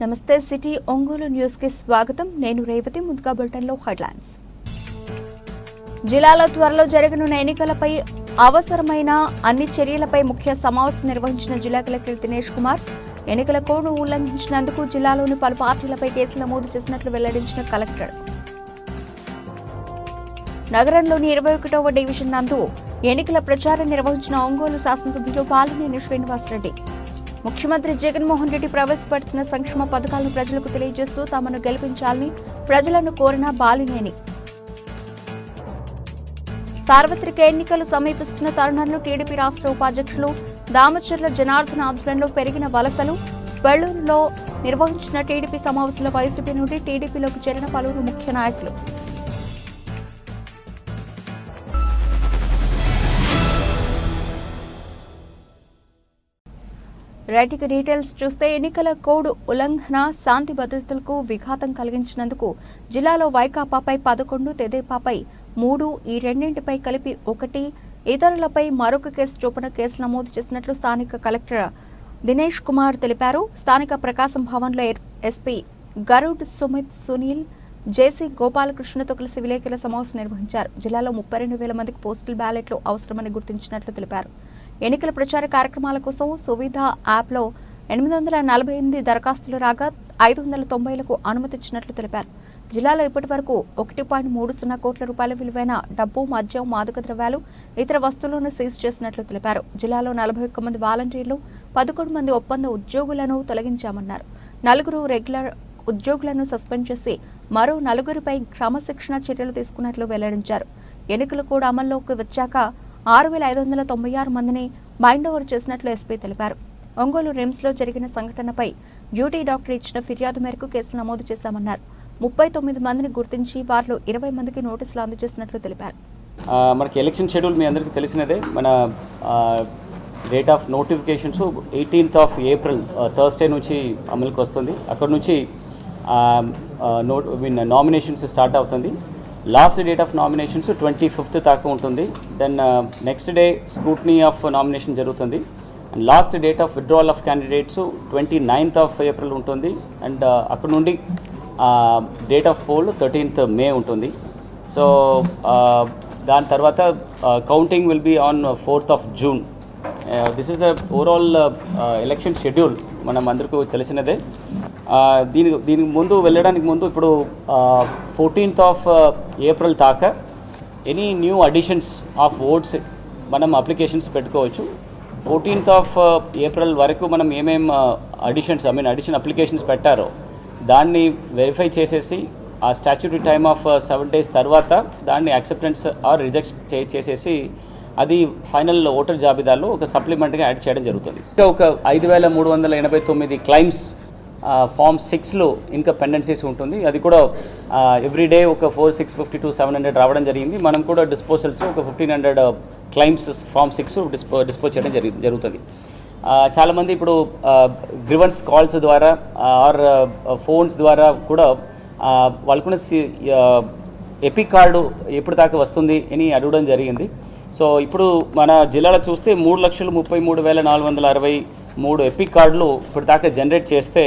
నమస్తే city Ongole news కి స్వాగతం. నేను రేవతి. ముందుగా బులెటిన్ లో హెడ్లైన్స్. జిల్లాలో త్వరలో జరగనున్న ఎన్నికలపై అవసరమైన అన్ని చర్యలపై ముఖ్య సమావేశం నిర్వహించిన జిల్లా కలెక్టర్ దినేష్ కుమార్. ఎన్నికల కోడ్ను ఉల్లంఘించినందుకు జిల్లాలోని పలు పార్టీలపై కేసులు నమోదు చేసినట్లు వెల్లడించిన కలెక్టర్. నగరంలోని 21వ డివిజన్ నందు ఎన్నికల ప్రచారం నిర్వహించిన ఒంగోలు శాసనసభ్యులు బాలినేని శ్రీనివాసరెడ్డి. ముఖ్యమంత్రి జగన్మోహన్ రెడ్డి ప్రవేశపెడుతున్న సంక్షేమ పథకాలను ప్రజలకు తెలియజేస్తూ తమను గెలిపించాలని ప్రజలను కోరిన బాలినేని. సార్వత్రిక ఎన్నికలు సమీపిస్తున్న తరుణంలో టీడీపీ రాష్ట్ర ఉపాధ్యక్షులు దామచర్ల జనార్దన్ ఆధ్వర్యంలో పెరిగిన వలసలు. బెళ్లూరులో నిర్వహించిన టీడీపీ సమావేశంలో వైసీపీ నుండి టీడీపీలోకి చేరిన పలువురు ముఖ్య నాయకులు. రైటిక డీటెయిల్స్ చూస్తే ఎన్నికల కోడ్ ఉల్లంఘన శాంతి భద్రతలకు విఘాతం కలిగించినందుకు జిల్లాలో వైకాపాపై 11, తెదేపాపై 3, ఈ రెండింటిపై కలిపి 1, ఇతరులపై మరొక కేసు చొప్పున కేసు నమోదు చేసినట్లు స్థానిక కలెక్టర్ దినేష్ కుమార్ తెలిపారు. స్థానిక ప్రకాశం భవన్లో ఎస్పీ గరుడ్ సుమిత్ సునీల్, జేసీ గోపాలకృష్ణతో కలిసి విలేకరుల సమావేశం నిర్వహించారు. జిల్లాలో 32,000 మందికి పోస్టల్ బ్యాలెట్లు అవసరమని గుర్తించినట్లు తెలిపారు. ఎన్నికల ప్రచార కార్యక్రమాల కోసం సువిధ యాప్లో 848 దరఖాస్తులు రాగా 590లకు అనుమతిచ్చినట్లు తెలిపారు. జిల్లాలో ఇప్పటి వరకు 1.30 కోట్ల రూపాయల విలువైన డబ్బు, మద్యం, మాదక ద్రవ్యాలు, ఇతర వస్తువులను సీజ్ చేసినట్లు తెలిపారు. జిల్లాలో 41 మంది వాలంటీర్లు, 11 మంది ఒప్పంద ఉద్యోగులను తొలగించామన్నారు. 4 రెగ్యులర్ ఉద్యోగులను సస్పెండ్ చేసి మరో 4పై క్రమశిక్షణ చర్యలు తీసుకున్నట్లు వెల్లడించారు. ఎన్నికలు కూడా అమల్లోకి వచ్చాక 6,596 మందిని మైండ్ ఓవర్ చేసినట్లు ఎస్పీ తెలిపారు. ఒంగోలు రిమ్స్లో జరిగిన సంఘటనపై డ్యూటీ డాక్టర్ ఇచ్చిన ఫిర్యాదు మేరకు కేసులు నమోదు చేశామన్నారు. 39 మందిని గుర్తించి వారిలో 20 మందికి నోటీసులు అందజేసినట్లు తెలిపారు. మనకి ఎలక్షన్ షెడ్యూల్ మీ అందరికీ తెలిసినదే. మన date of notifications 18th of April Thursday నుంచి అమలుకి వస్తుంది. అక్కడ నుంచి నామినేషన్స్ స్టార్ట్ అవుతుంది. Last date of nominations 25th దాకా ఉంటుంది. Then next day scrutiny of nomination జరుగుతుంది. And last date of withdrawal of candidates 29th of April ఉంటుంది. అండ్ అక్కడ నుండి date of poll 13th May ఉంటుంది. సో దాని తర్వాత counting will be on 4th of June. This is the overall election schedule మనం అందరికీ తెలిసినదే. దీనికి ముందు వెళ్ళడానికి ముందు ఇప్పుడు 14th of April దాకా any new additions of votes మనం అప్లికేషన్స్ పెట్టుకోవచ్చు. 14th of April వరకు మనం ఏమేం అడిషన్ అప్లికేషన్స్ పెట్టారో దాన్ని వెరిఫై చేసేసి ఆ స్టాట్యూటరీ టైమ్ ఆఫ్ 7 days తర్వాత దాన్ని యాక్సెప్టెన్స్ ఆర్ రిజెక్ట్ చేసేసి అది ఫైనల్ ఓటర్ జాబితాలో ఒక సప్లిమెంట్గా యాడ్ చేయడం జరుగుతుంది. ఇంకా ఒక 5,389 క్లైమ్స్ Form 6లో ఇంకా పెండెన్సీస్ ఉంటుంది. అది కూడా ఎవ్రీడే ఒక 400, 650 to 700 రావడం జరిగింది. మనం కూడా డిస్పోజల్స్లో ఒక 1,500 క్లైమ్స్ Form 6 డిస్పోజ్ చేయడం జరుగుతుంది. చాలామంది ఇప్పుడు గ్రివెన్స్ కాల్స్ ద్వారా ఆర్ ఫోన్స్ ద్వారా కూడా వాళ్ళకున్న ఎపిక్ కార్డు ఎప్పుడు దాకా వస్తుంది అని అడగడం జరిగింది. సో ఇప్పుడు మన జిల్లాలో చూస్తే 3,33,463 ఎపిక్ కార్డులు ఇప్పుడు దాకా జనరేట్ చేస్తే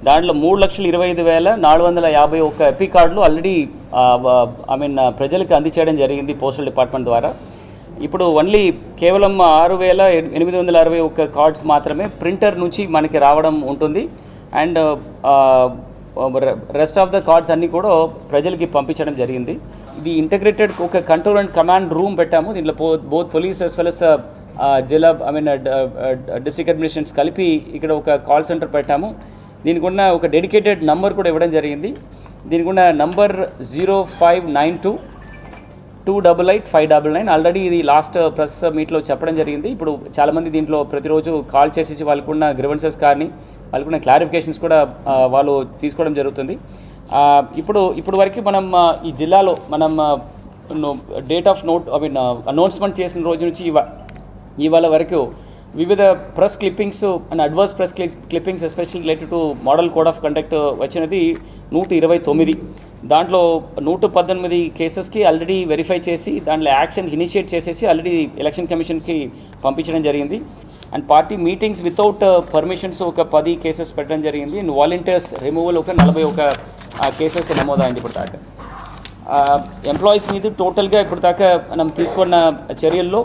దాంట్లో 3,25,451 ఎపిక్ కార్డులు ఆల్రెడీ ప్రజలకు అందచేయడం జరిగింది పోస్టల్ డిపార్ట్మెంట్ ద్వారా. ఇప్పుడు ఓన్లీ కేవలం 6,861 కార్డ్స్ మాత్రమే ప్రింటర్ నుంచి మనకి రావడం ఉంటుంది. And rest of the cards అన్నీ కూడా ప్రజలకి పంపించడం జరిగింది. ఇది ఇంటగ్రేటెడ్ ఒక కంట్రోల్ అండ్ కమాండ్ రూమ్ పెట్టాము. దీంట్లో both police as well as జిల్లా డిస్ట్రిక్ట్ అడ్మినిస్ట్రేషన్స్ కలిపి ఇక్కడ ఒక కాల్ సెంటర్ పెట్టాము. దీనికి ఉన్న ఒక డెడికేటెడ్ నంబర్ కూడా ఇవ్వడం జరిగింది. దీనికి ఉన్న నంబర్ 0592288599. ఆల్రెడీ ఇది లాస్ట్ ప్రెస్ మీట్లో చెప్పడం జరిగింది. ఇప్పుడు చాలామంది దీంట్లో ప్రతిరోజు కాల్ చేసేసి వాళ్ళకున్న గ్రివెన్సెస్ కానీ వాళ్ళకున్న క్లారిఫికేషన్స్ కూడా వాళ్ళు తీసుకోవడం జరుగుతుంది. ఇప్పుడు వరకు మనం ఈ జిల్లాలో మనం డేట్ ఆఫ్ అనౌన్స్మెంట్ చేసిన రోజు నుంచి ఇవాళ వరకు వివిధ press clippings and adverse press clippings especially related to model code of conduct వచ్చినది 129. దాంట్లో 118 కేసెస్కి ఆల్రెడీ వెరిఫై చేసి దాంట్లో యాక్షన్ ఇనిషియేట్ చేసేసి ఆల్రెడీ ఎలక్షన్ కమిషన్కి పంపించడం జరిగింది. And party meetings without permissions ఒక 10 కేసెస్ పెట్టడం జరిగింది. అండ్ వాలంటీర్స్ రిమూవల్ ఒక 41 కేసెస్ నమోదైంది ఇప్పుడు దాకా. ఎంప్లాయీస్ మీద టోటల్గా ఇప్పుడు దాకా మనం తీసుకున్న చర్యల్లో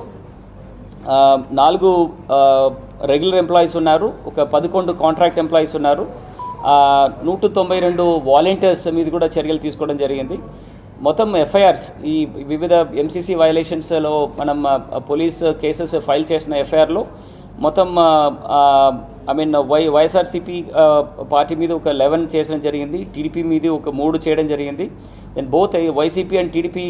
4 రెగ్యులర్ ఎంప్లాయీస్ ఉన్నారు, ఒక 11 కాంట్రాక్ట్ ఎంప్లాయీస్ ఉన్నారు, 192 వాలంటీర్స్ మీద కూడా చర్యలు తీసుకోవడం జరిగింది. మొత్తం ఎఫ్ఐఆర్స్ ఈ వివిధ ఎంసీసీ వైలేషన్స్లో మనం పోలీస్ కేసెస్ ఫైల్ చేసిన ఎఫ్ఐఆర్లో మొత్తం వైఎస్ఆర్సీపీ పార్టీ మీద ఒక 11 చేయడం జరిగింది, టీడీపీ మీద ఒక 3 చేయడం జరిగింది. Then both YCP and TDP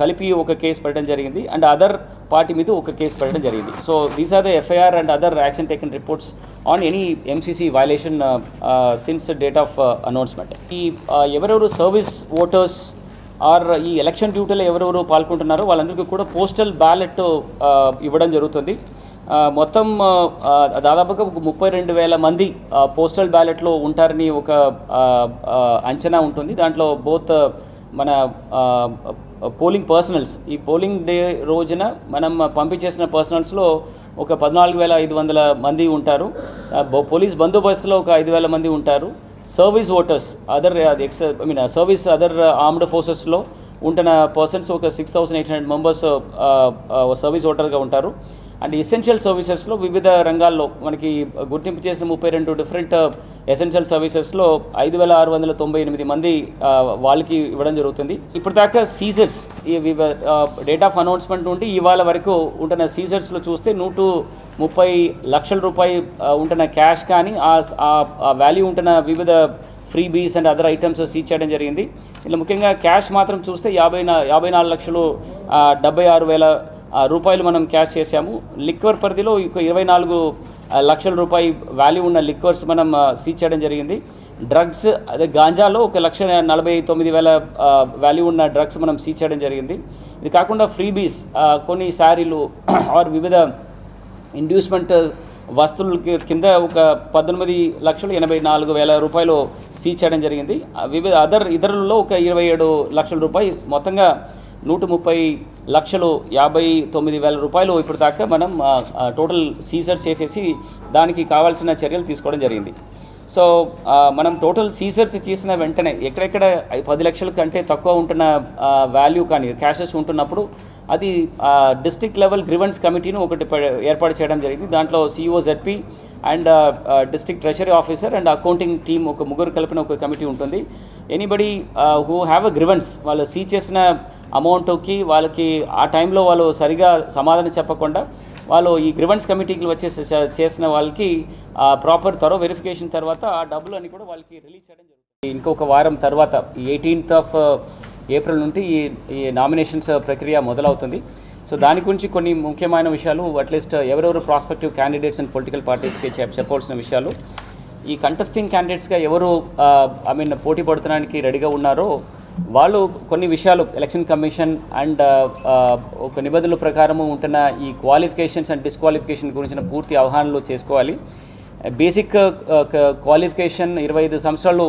కలిపి ఒక కేసు పెట్టడం జరిగింది, అండ్ అదర్ పార్టీ మీద ఒక కేసు పెట్టడం జరిగింది. So these are the FIR and other action taken reports on any MCC violation since date of announcement. ఈ ఎవరెవరు సర్వీస్ ఓటర్స్ ఆర్ ఈ ఎలక్షన్ డ్యూటీలో ఎవరెవరు పాల్గొంటున్నారో వాళ్ళందరికీ కూడా పోస్టల్ బ్యాలెట్ ఇవ్వడం జరుగుతుంది. మొత్తం దాదాపుగా ఒక 32,000 మంది పోస్టల్ బ్యాలెట్లో ఉంటారని ఒక అంచనా ఉంటుంది. దాంట్లో బోత్ మన పోలింగ్ పర్సనల్స్, ఈ పోలింగ్ డే రోజున మనం పంపించేసిన పర్సనల్స్లో ఒక 14,500 మంది ఉంటారు, పోలీస్ బందోబస్తులో ఒక 5,000 మంది ఉంటారు, service voters service other armed ఫోర్సెస్లో ఉంటున్న పర్సన్స్ ఒక 6,800 మెంబర్స్ సర్వీస్ ఓటర్గా ఉంటారు. అండ్ ఎసెన్షియల్ సర్వీసెస్లో వివిధ రంగాల్లో మనకి గుర్తింపు చేసిన 32 డిఫరెంట్ ఎసెన్షియల్ సర్వీసెస్లో 5,698 మంది వాళ్ళకి ఇవ్వడం జరుగుతుంది. ఇప్పుడు దాకా సీజర్స్ ఈ డేట్ ఆఫ్ అనౌన్స్మెంట్ నుండి ఇవాళ వరకు ఉంటున్న సీజర్స్లో చూస్తే 130 లక్షల రూపాయలు ఉంటున్న క్యాష్ కానీ ఆ వాల్యూ ఉంటున్న వివిధ free bees and other items seize చేయడం జరిగింది. ఇలా ముఖ్యంగా క్యాష్ మాత్రం చూస్తే 54,76,000 రూపాయలు మనం క్యాష్ చేశాము. లిక్వర్ పరిధిలో 24 లక్షల రూపాయలు వాల్యూ ఉన్న లిక్వర్స్ మనం సీజ్ చేయడం జరిగింది. డ్రగ్స్ అదే గాంజాలో 1,49,000 వాల్యూ ఉన్న డ్రగ్స్ మనం సీజ్ చేయడం జరిగింది. ఇది కాకుండా ఫ్రీబీస్ కొన్ని శారీలు ఆర్ వివిధ ఇండ్యూస్మెంట్ వస్తువుల కింద ఒక 19,84,000 రూపాయలు సీజ్ చేయడం జరిగింది. వివిధ ఇతరులలో ఒక 27 లక్షల రూపాయలు, మొత్తంగా 130,59,000 రూపాయలు ఇప్పుడు దాకా మనం టోటల్ సీజర్ చేసేసి దానికి కావాల్సిన చర్యలు తీసుకోవడం జరిగింది. సో మనం టోటల్ సీజర్స్ చేసిన వెంటనే ఎక్కడెక్కడ 10 లక్షల కంటే తక్కువ ఉంటున్న వాల్యూ కానీ క్యాషెస్ ఉంటున్నప్పుడు అది డిస్ట్రిక్ట్ లెవెల్ గ్రివెన్స్ కమిటీని ఒకటి ఏర్పాటు చేయడం జరిగింది. దాంట్లో CEO ZP and district treasury officer and accounting team ఒక 3 కలిపిన ఒక కమిటీ ఉంటుంది. Anybody who have a grievance వాళ్ళు సీజ్ చేసిన అమౌంట్కి వాళ్ళకి ఆ టైంలో వాళ్ళు సరిగా సమాధానం చెప్పకుండా వాళ్ళు ఈ గ్రివెన్స్ కమిటీకి వచ్చేసి చేసిన వాళ్ళకి ప్రాపర్ వెరిఫికేషన్ తర్వాత ఆ డబ్బులు అని కూడా వాళ్ళకి రిలీజ్ చేయడం జరుగుతుంది. ఇంకొక వారం తర్వాత 18th of April నుండి ఈ నామినేషన్స్ ప్రక్రియ మొదలవుతుంది. సో దాని గురించి కొన్ని ముఖ్యమైన విషయాలు అట్లీస్ట్ ఎవరెవరు ప్రాస్పెక్టివ్ క్యాండిడేట్స్ అండ్ పొలిటికల్ పార్టీస్కి చెప్పవలసిన విషయాలు, ఈ కంటెస్టింగ్ క్యాండిడేట్స్గా ఎవరు పోటీ పడడానికి రెడీగా ఉన్నారో వాళ్ళు కొన్ని విషయాలు ఎలక్షన్ కమిషన్ అండ్ ఒక నిబంధనల ప్రకారము ఉంటున్న ఈ క్వాలిఫికేషన్స్ అండ్ డిస్క్వాలిఫికేషన్ గురించిన పూర్తి అవగాహనలు చేసుకోవాలి. బేసిక్ క్వాలిఫికేషన్ 25 సంవత్సరాలు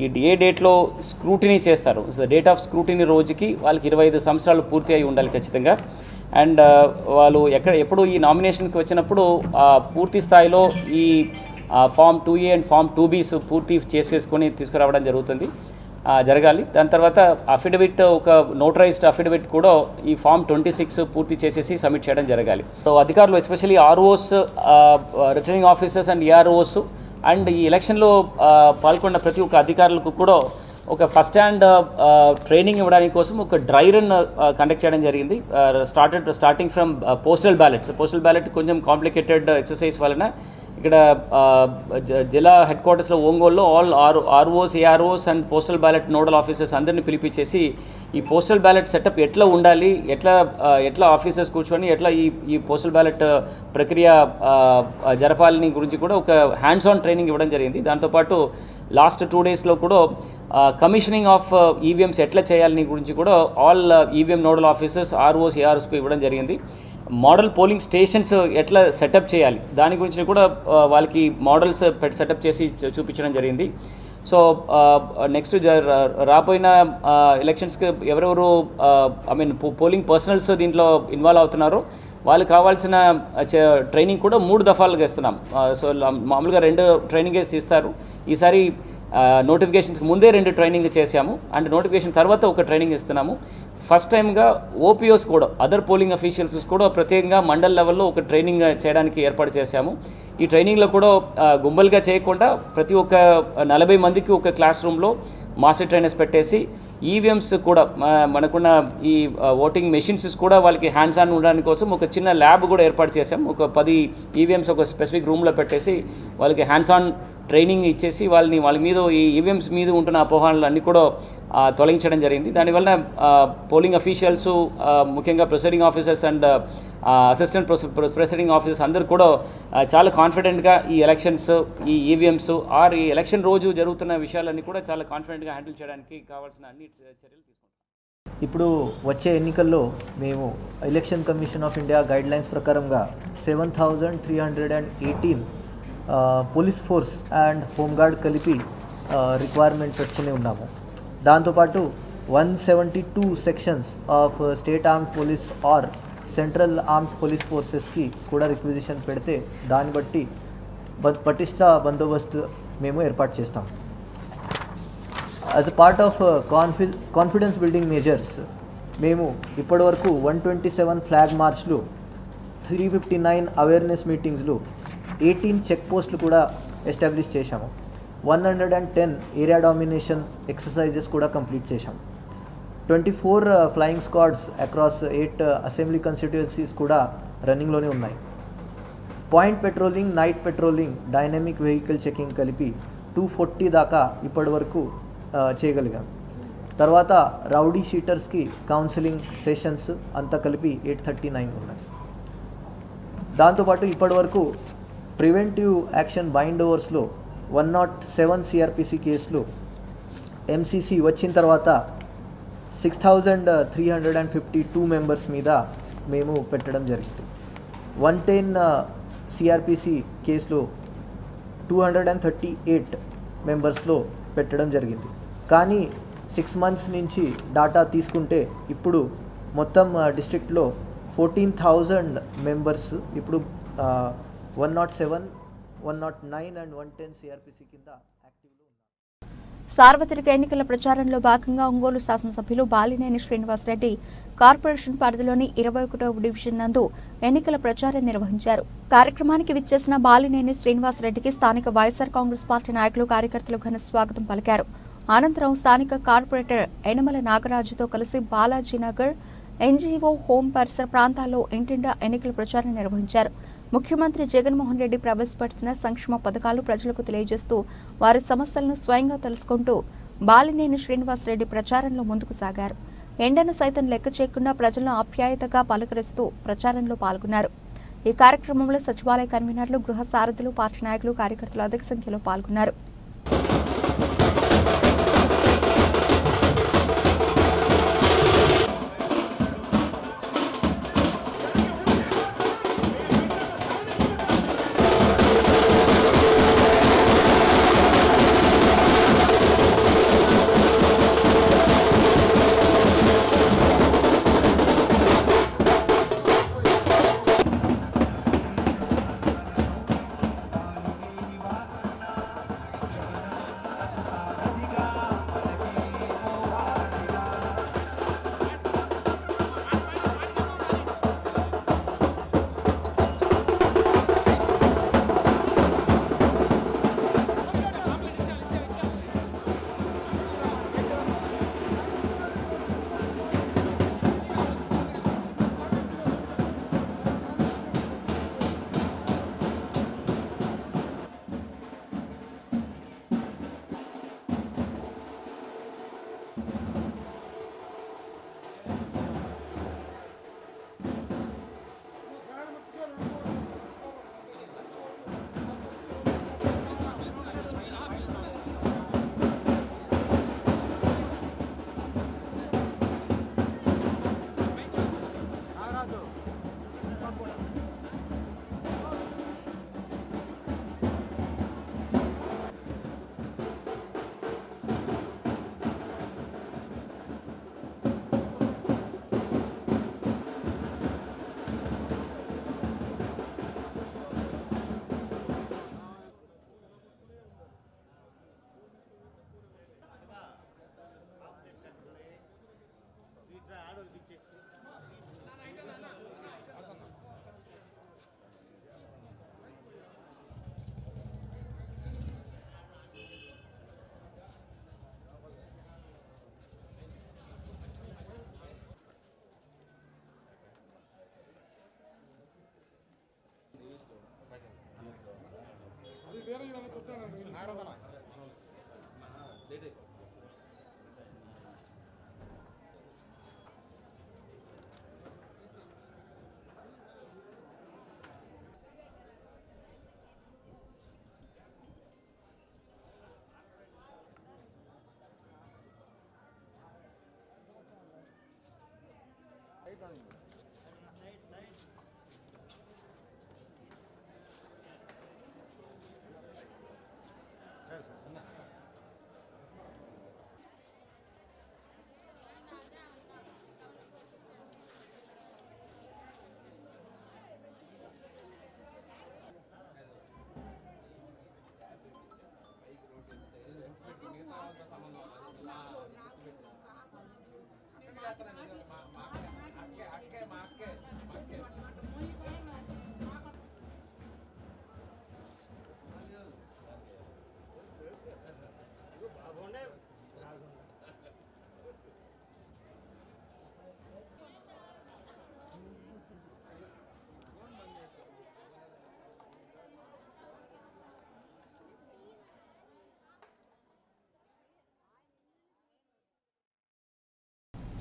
ఈ ఏ డేట్లో స్క్రూటినీ చేస్తారు, సో డేట్ ఆఫ్ స్క్రూటినీ రోజుకి వాళ్ళకి 25 సంవత్సరాలు పూర్తి అయి ఉండాలి ఖచ్చితంగా. అండ్ వాళ్ళు ఎప్పుడు ఈ నామినేషన్కి వచ్చినప్పుడు పూర్తి స్థాయిలో ఈ form 2A and form 2Bs పూర్తి చేసేసుకొని తీసుకురావడం జరగాలి. దాని తర్వాత అఫిడవిట్, ఒక నోటరైజ్డ్ అఫిడవిట్ కూడా ఈ ఫామ్ 26 పూర్తి చేసేసి సబ్మిట్ చేయడం జరగాలి. సో అధికారులు especially ROs, returning officers and EROs and ఈ ఎలక్షన్లో పాల్గొన్న ప్రతి ఒక్క అధికారులకు కూడా ఒక ఫస్ట్ హ్యాండ్ ట్రైనింగ్ ఇవ్వడానికి కోసం ఒక డ్రై రన్ కండక్ట్ చేయడం జరిగింది. స్టార్టింగ్ ఫ్రమ్ పోస్టల్ బ్యాలెట్ కొంచెం కాంప్లికేటెడ్ ఎక్సర్సైజ్ వలన ఇక్కడ జిల్లా హెడ్ క్వార్టర్స్లో ఒంగోలులో all ROs, AROs and postal ballot nodal officers అందరినీ పిలిపించేసి ఈ పోస్టల్ బ్యాలెట్ సెటప్ ఎట్లా ఉండాలి, ఎట్లా ఆఫీసర్స్ కూర్చొని ఎట్లా ఈ పోస్టల్ బ్యాలెట్ ప్రక్రియ జరపాలని గురించి కూడా ఒక హ్యాండ్స్ ఆన్ ట్రైనింగ్ ఇవ్వడం జరిగింది. దాంతోపాటు లాస్ట్ 2 డేస్లో కూడా కమిషనింగ్ ఆఫ్ ఈవీఎంస్ ఎట్లా చేయాలని గురించి కూడా all EVM nodal officers, ROs, ఏఆర్ఓస్కు ఇవ్వడం జరిగింది. మోడల్ పోలింగ్ స్టేషన్స్ ఎట్లా సెటప్ చేయాలి దాని గురించి కూడా వాళ్ళకి మోడల్స్ సెటప్ చేసి చూపించడం జరిగింది. సో నెక్స్ట్ రాబోయిన ఎలక్షన్స్కి ఎవరెవరు పోలింగ్ పర్సనల్స్ దీంట్లో ఇన్వాల్వ్ అవుతున్నారో వాళ్ళు కావాల్సిన ట్రైనింగ్ కూడా 3 దఫాలుగా ఇస్తున్నాం. సో మామూలుగా 2 ట్రైనింగ్ ఇస్తారు. ఈసారి నోటిఫికేషన్స్కి ముందే 2 ట్రైనింగ్ చేశాము అండ్ నోటిఫికేషన్ తర్వాత ఒక ట్రైనింగ్ ఇస్తున్నాము. ఫస్ట్ టైంగా ఓపీఓస్ కూడా అదర్ పోలింగ్ అఫీషియల్స్ కూడా ప్రత్యేకంగా మండల్ లెవెల్లో ఒక ట్రైనింగ్ చేయడానికి ఏర్పాటు చేశాము. ఈ ట్రైనింగ్లో కూడా గుంబలుగా చేయకుండా ప్రతి ఒక్క 40 మందికి ఒక క్లాస్ రూమ్లో మాస్టర్ ట్రైనర్స్ పెట్టేసి ఈవీఎంస్ కూడా మనకున్న ఈ ఓటింగ్ మెషిన్స్ కూడా వాళ్ళకి హ్యాండ్స్ ఆన్ ఉండడానికి కోసం ఒక చిన్న ల్యాబ్ కూడా ఏర్పాటు చేసాం. ఒక 10 ఈవీఎంస్ ఒక స్పెసిఫిక్ రూమ్లో పెట్టేసి వాళ్ళకి హ్యాండ్స్ ఆన్ ట్రైనింగ్ ఇచ్చేసి వాళ్ళ మీద ఈ ఈవీఎంస్ మీద ఉంటున్న అపోహలు అన్నీ కూడా తొలగించడం జరిగింది. దానివల్ల పోలింగ్ అఫీషియల్స్ ముఖ్యంగా presiding officers and assistant presiding officers అందరూ కూడా చాలా కాన్ఫిడెంట్గా ఈ ఎలక్షన్స్, ఈ ఈవీఎంస్ ఈ ఎలక్షన్ రోజు జరుగుతున్న విషయాలన్నీ కూడా చాలా కాన్ఫిడెంట్గా హ్యాండిల్ చేయడానికి కావాల్సిన అన్ని చర్యలు తీసుకుంటాం. ఇప్పుడు వచ్చే ఎన్నికల్లో మేము election commission of India guidelines ప్రకారంగా 7,318 పోలీస్ ఫోర్స్ అండ్ హోంగార్డ్ కలిపి రిక్వైర్మెంట్ పెట్టుకుని ఉన్నాము. దాంతోపాటు 172 sections of state armed police or central armed police ఫోర్సెస్కి కూడా రిక్విజిషన్ పెడితే దాన్ని బట్టి పటిష్ట బందోబస్తు మేము ఏర్పాటు చేస్తాం. As a part of confidence building measures మేము ఇప్పటివరకు 127 ఫ్లాగ్ మార్చ్లు, 359 అవేర్నెస్ మీటింగ్స్లు, 18 చెక్ పోస్టులు కూడా ఎస్టాబ్లిష్ చేశాము. 110 ఏరియా డామినేషన్ ఎక్సర్సైజెస్ కూడా కంప్లీట్ చేశాం. 24 flying squads across 8 assembly constituencies కూడా రన్నింగ్లోనే ఉన్నాయి. Point patrolling, night patrolling, dynamic vehicle checking కలిపి 240 దాకా ఇప్పటి వరకు చేయగలిగాం. తర్వాత రౌడీ షీటర్స్కి కౌన్సిలింగ్ సెషన్స్ అంతా కలిపి 839 ఉన్నాయి. దాంతోపాటు ఇప్పటి వరకు ప్రివెంటివ్ యాక్షన్ బైండ్ ఓవర్స్లో 107 సిఆర్పిసి కేసులు, ఎంసీసీ వచ్చిన తర్వాత 6,352 మెంబర్స్ మీద మేము పెట్టడం జరిగింది. 110 సిఆర్పిసి కేసులో 238 మెంబర్స్లో పెట్టడం జరిగింది. కానీ 6 మంత్స్ నుంచి డాటా తీసుకుంటే ఇప్పుడు మొత్తం డిస్ట్రిక్ట్లో 14,000 మెంబర్స్ ఇప్పుడు 107, 109 అండ్ 110 సిఆర్పిసి కింద యాక్టివ్లో ఉన్నారు. సార్వత్రిక ఎన్నికల ప్రచారంలో భాగంగా ఒంగోలు శాసనసభ్యులు బాలినేని శ్రీనివాసరెడ్డి కార్పొరేషన్ పరిధిలోని 21వ డివిజన్ నందు ఎన్నికల ప్రచారం నిర్వహించారు. కార్యక్రమానికి విచ్చేసిన బాలినేని శ్రీనివాసరెడ్డికి స్థానిక వైఎస్ఆర్ కాంగ్రెస్ పార్టీ నాయకులు, కార్యకర్తలు ఘన స్వాగతం పలికారు. అనంతరం స్థానిక కార్పొరేటర్ యనమల నాగరాజుతో కలిసి బాలాజీనగర్, ఎన్జీఓ హోం పరిసర ప్రాంతాల్లో ఇంటింటా ఎన్నికల ప్రచారం నిర్వహించారు. ముఖ్యమంత్రి జగన్మోహన్ రెడ్డి ప్రవేశపెడుతున్న సంక్షేమ పథకాలు ప్రజలకు తెలియజేస్తూ వారి సమస్యలను స్వయంగా తెలుసుకుంటూ బాలినేని శ్రీనివాసరెడ్డి ప్రచారంలో ముందుకు సాగారు. ఎండను సైతం లెక్క చేయకుండా ప్రజలను ఆప్యాయతగా పలకరిస్తూ ప్రచారంలో పాల్గొన్నారు. ఈ కార్యక్రమంలో సచివాలయ కన్వీనర్లు, గృహ సారథులు, పార్టీ నాయకులు, కార్యకర్తలు అధిక సంఖ్యలో పాల్గొన్నారు.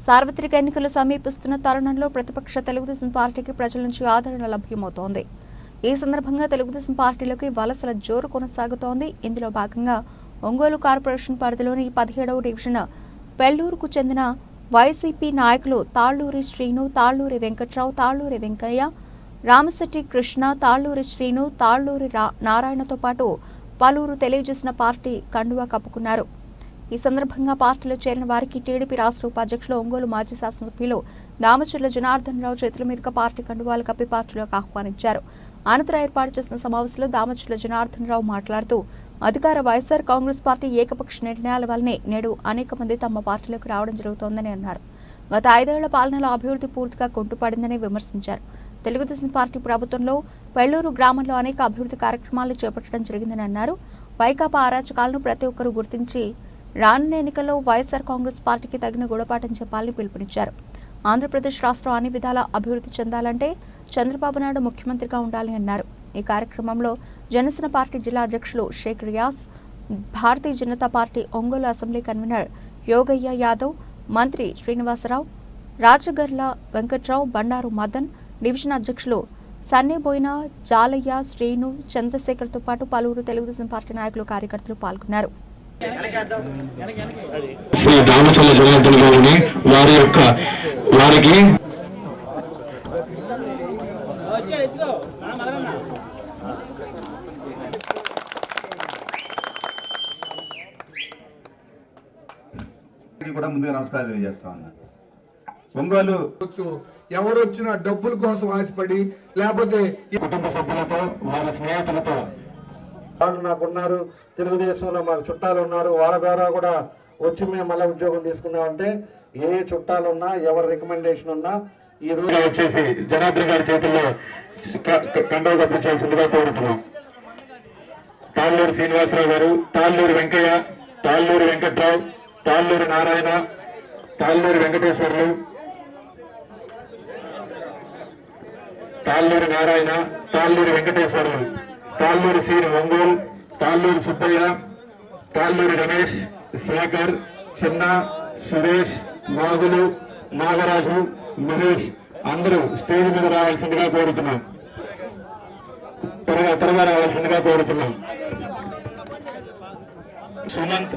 సార్వత్రిక ఎన్నికలు సమీపిస్తున్న తరుణంలో ప్రతిపక్ష తెలుగుదేశం పార్టీకి ప్రజల నుంచి ఆదరణ లభ్యమవుతోంది. ఈ సందర్భంగా తెలుగుదేశం పార్టీలోకి వలసల జోరు కొనసాగుతోంది. ఇందులో భాగంగా ఒంగోలు కార్పొరేషన్ పరిధిలోని 17వ డివిజన్ పెళ్లూరుకు చెందిన వైసీపీ నాయకులు తాళ్లూరి శ్రీను, తాళ్లూరి వెంకట్రావు, తాళ్లూరి వెంకయ్య, రామశెట్టి కృష్ణ, తాళ్లూరి శ్రీను, తాళ్లూరి నారాయణతో పాటు పలువురు తెలియజేసిన పార్టీ కండువా కప్పుకున్నారు. ఈ సందర్భంగా పార్టీలో చేరిన వారికి టీడీపీ రాష్ట్ర ఉపాధ్యక్షులు ఒంగోలు మాజీ శాసనసభ్యులు దామచర్ల జనార్దన్ రావు చేతుల మీదుగా పార్టీ కండువాలు కప్పి పార్టీలోకి ఆహ్వానించారు. అనంతరం ఏర్పాటు చేసిన సమావేశంలో దామచర్ల జనార్దన్ రావు మాట్లాడుతూ అధికార వైఎస్ఆర్ కాంగ్రెస్ పార్టీ ఏకపక్ష నిర్ణయాల వల్లనే నేడు అనేక మంది తమ పార్టీలోకి రావడం జరుగుతోందని అన్నారు. గత 5 ఏళ్ల పాలనలో అభివృద్ధి పూర్తిగా కుంటుపడిందని విమర్శించారు. తెలుగుదేశం పార్టీ ప్రభుత్వంలో పెళ్లూరు గ్రామంలో అనేక అభివృద్ధి కార్యక్రమాలు చేపట్టడం జరిగిందని అన్నారు. వైకాపా అరాచకాలను ప్రతి ఒక్కరూ గుర్తించి రానున్న ఎన్నికల్లో వైఎస్ఆర్ కాంగ్రెస్ పార్టీకి తగిన గుణపాఠం చెప్పాలని పిలుపునిచ్చారు. ఆంధ్రప్రదేశ్ రాష్ట్రం అన్ని విధాలా అభివృద్ధి చెందాలంటే చంద్రబాబు నాయుడు ముఖ్యమంత్రిగా ఉండాలని అన్నారు. ఈ కార్యక్రమంలో జనసేన పార్టీ జిల్లా అధ్యక్షులు Sheikh Riyaz, Bharatiya Janata party Ongole assembly convener Yogaiah Yadav, Mantri Srinivasarao, Rajagarla Venkatrao, Bandaru Madan, division అధ్యక్షులు సన్నేబోయిన, జాలయ్య, శ్రీను, చంద్రశేఖర్తో పాటు పలువురు తెలుగుదేశం పార్టీ నాయకులు, కార్యకర్తలు పాల్గొన్నారు. శ్రీ దామచర్ల జనార్దన్ గారిని వారికి కూడా ముందుగా నమస్కారం తెలియజేస్తా ఉన్నా. ఒంగోలు ఎవరు వచ్చిన డబ్బుల కోసం ఆశపడి లేకపోతే కుటుంబ సభ్యులతో వారి స్నేహితులతో వాళ్ళు నాకున్నారు, తెలుగుదేశంలో మాకు చుట్టాలు ఉన్నారు, వాళ్ళ ద్వారా కూడా వచ్చి మేము మళ్ళీ ఉద్యోగం తీసుకుందామంటే ఏ చుట్టాలు ఉన్నా ఎవరి రికమెండేషన్ ఉన్నా ఈ రోజు వచ్చేసి జనార్దన్ గారి చేతుల్లో కండవ కప్పించాల్సిందిగా కోరుతున్నాం. తాళ్ళూరు శ్రీనివాసరావు గారు, తాళ్ళూరు వెంకయ్య, తాళ్ళూరు వెంకట్రావు, తాళ్ళూరు నారాయణ, తాళ్ళూరు వెంకటేశ్వర్లు, తాళ్ళూరు నారాయణ, తాళ్ళూరు వెంకటేశ్వర్లు, తాళ్ళూరు శ్రీను ఒంగోలు, తాళ్ళూరు సుబ్బయ్య, తాళ్ళూరు రమేష్, శేఖర్, చిన్న, సురేష్, నాగులు, నాగరాజు, మహేష్ అందరూ స్టేజ్ మీద రావాల్సిందిగా కోరుతున్నాం. త్వరగా రావాల్సిందిగా కోరుతున్నాం. సుమంత్,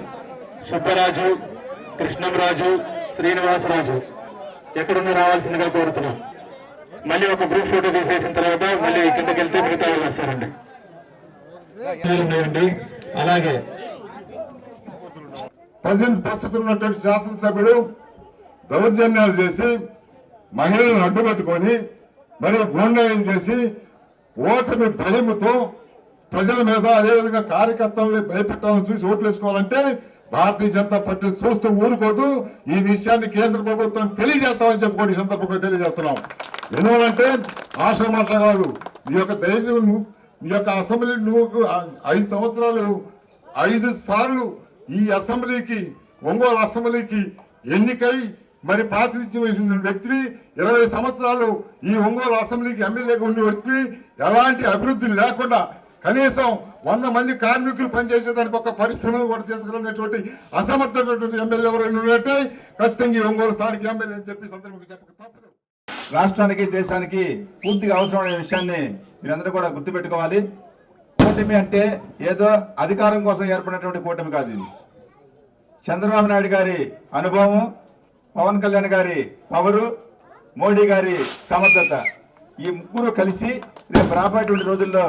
సుబ్బరాజు, కృష్ణంరాజు, శ్రీనివాసరాజు ఎక్కడున్నా రావాల్సిందిగా కోరుతున్నాం. మళ్ళీ ఒక గ్రూప్ ఫోటో తీసేసిన తర్వాత మళ్ళీ కిందకి వెళ్తే మిగతా వాళ్ళు వస్తారండి. అలాగే ప్రజెంట్ పరిస్థితులు ఉన్నటువంటి శాసనసభ్యుడు దౌర్జన్యాలు చేసి మహిళలను అడ్డుపెట్టుకొని మరి గూండాయం చేసి ఓటమి భయముతో ప్రజల మీద అదేవిధంగా కార్యకర్తలను భయపెట్టాలని చూసి ఓట్లు వేసుకోవాలంటే భారతీయ జనతా పార్టీ చూస్తూ ఊరుకోదు. ఈ విషయాన్ని కేంద్ర ప్రభుత్వం తెలియజేస్తామని చెప్పుకోండి. ఈ సందర్భంగా తెలియజేస్తున్నాం. ఎందువల్లంటే ఆశ మాట కాదు. ఈ యొక్క ధైర్యం, ఈ యొక్క అసెంబ్లీ నువ్వు 5 సంవత్సరాలు 5 సార్లు ఈ అసెంబ్లీకి, ఒంగోలు అసెంబ్లీకి ఎన్నికై మరి ప్రాతినిధ్యం వహించిన వ్యక్తివి, 20 సంవత్సరాలు ఈ ఒంగోలు అసెంబ్లీకి ఎమ్మెల్యేగా ఉండే వ్యక్తి, ఎలాంటి అభివృద్ధి లేకుండా కనీసం 100 మంది కార్మికులు పనిచేసేదానికి ఒక పరిశ్రమను కూడా తీసుకురానటువంటి అసమర్థమైనటువంటి ఎమ్మెల్యే ఎవరైనా ఉన్నట్టే ఖచ్చితంగా ఈ ఒంగోలు స్థానిక ఎమ్మెల్యే అని చెప్పి సందర్భంగా చెప్పక తప్పదు. రాష్ట్రానికి దేశానికి పూర్తిగా అవసరమైన విషయాన్ని మీరందరూ కూడా గుర్తుపెట్టుకోవాలి. కూటమి అంటే ఏదో అధికారం కోసం ఏర్పడినటువంటి కూటమి కాదు. ఇది చంద్రబాబు నాయుడు గారి అనుభవం, పవన్ కళ్యాణ్ గారి పవరు, మోడీ గారి సమర్థత, ఈ ముగ్గురు కలిసి రేపు రాబోయేటువంటి రోజుల్లో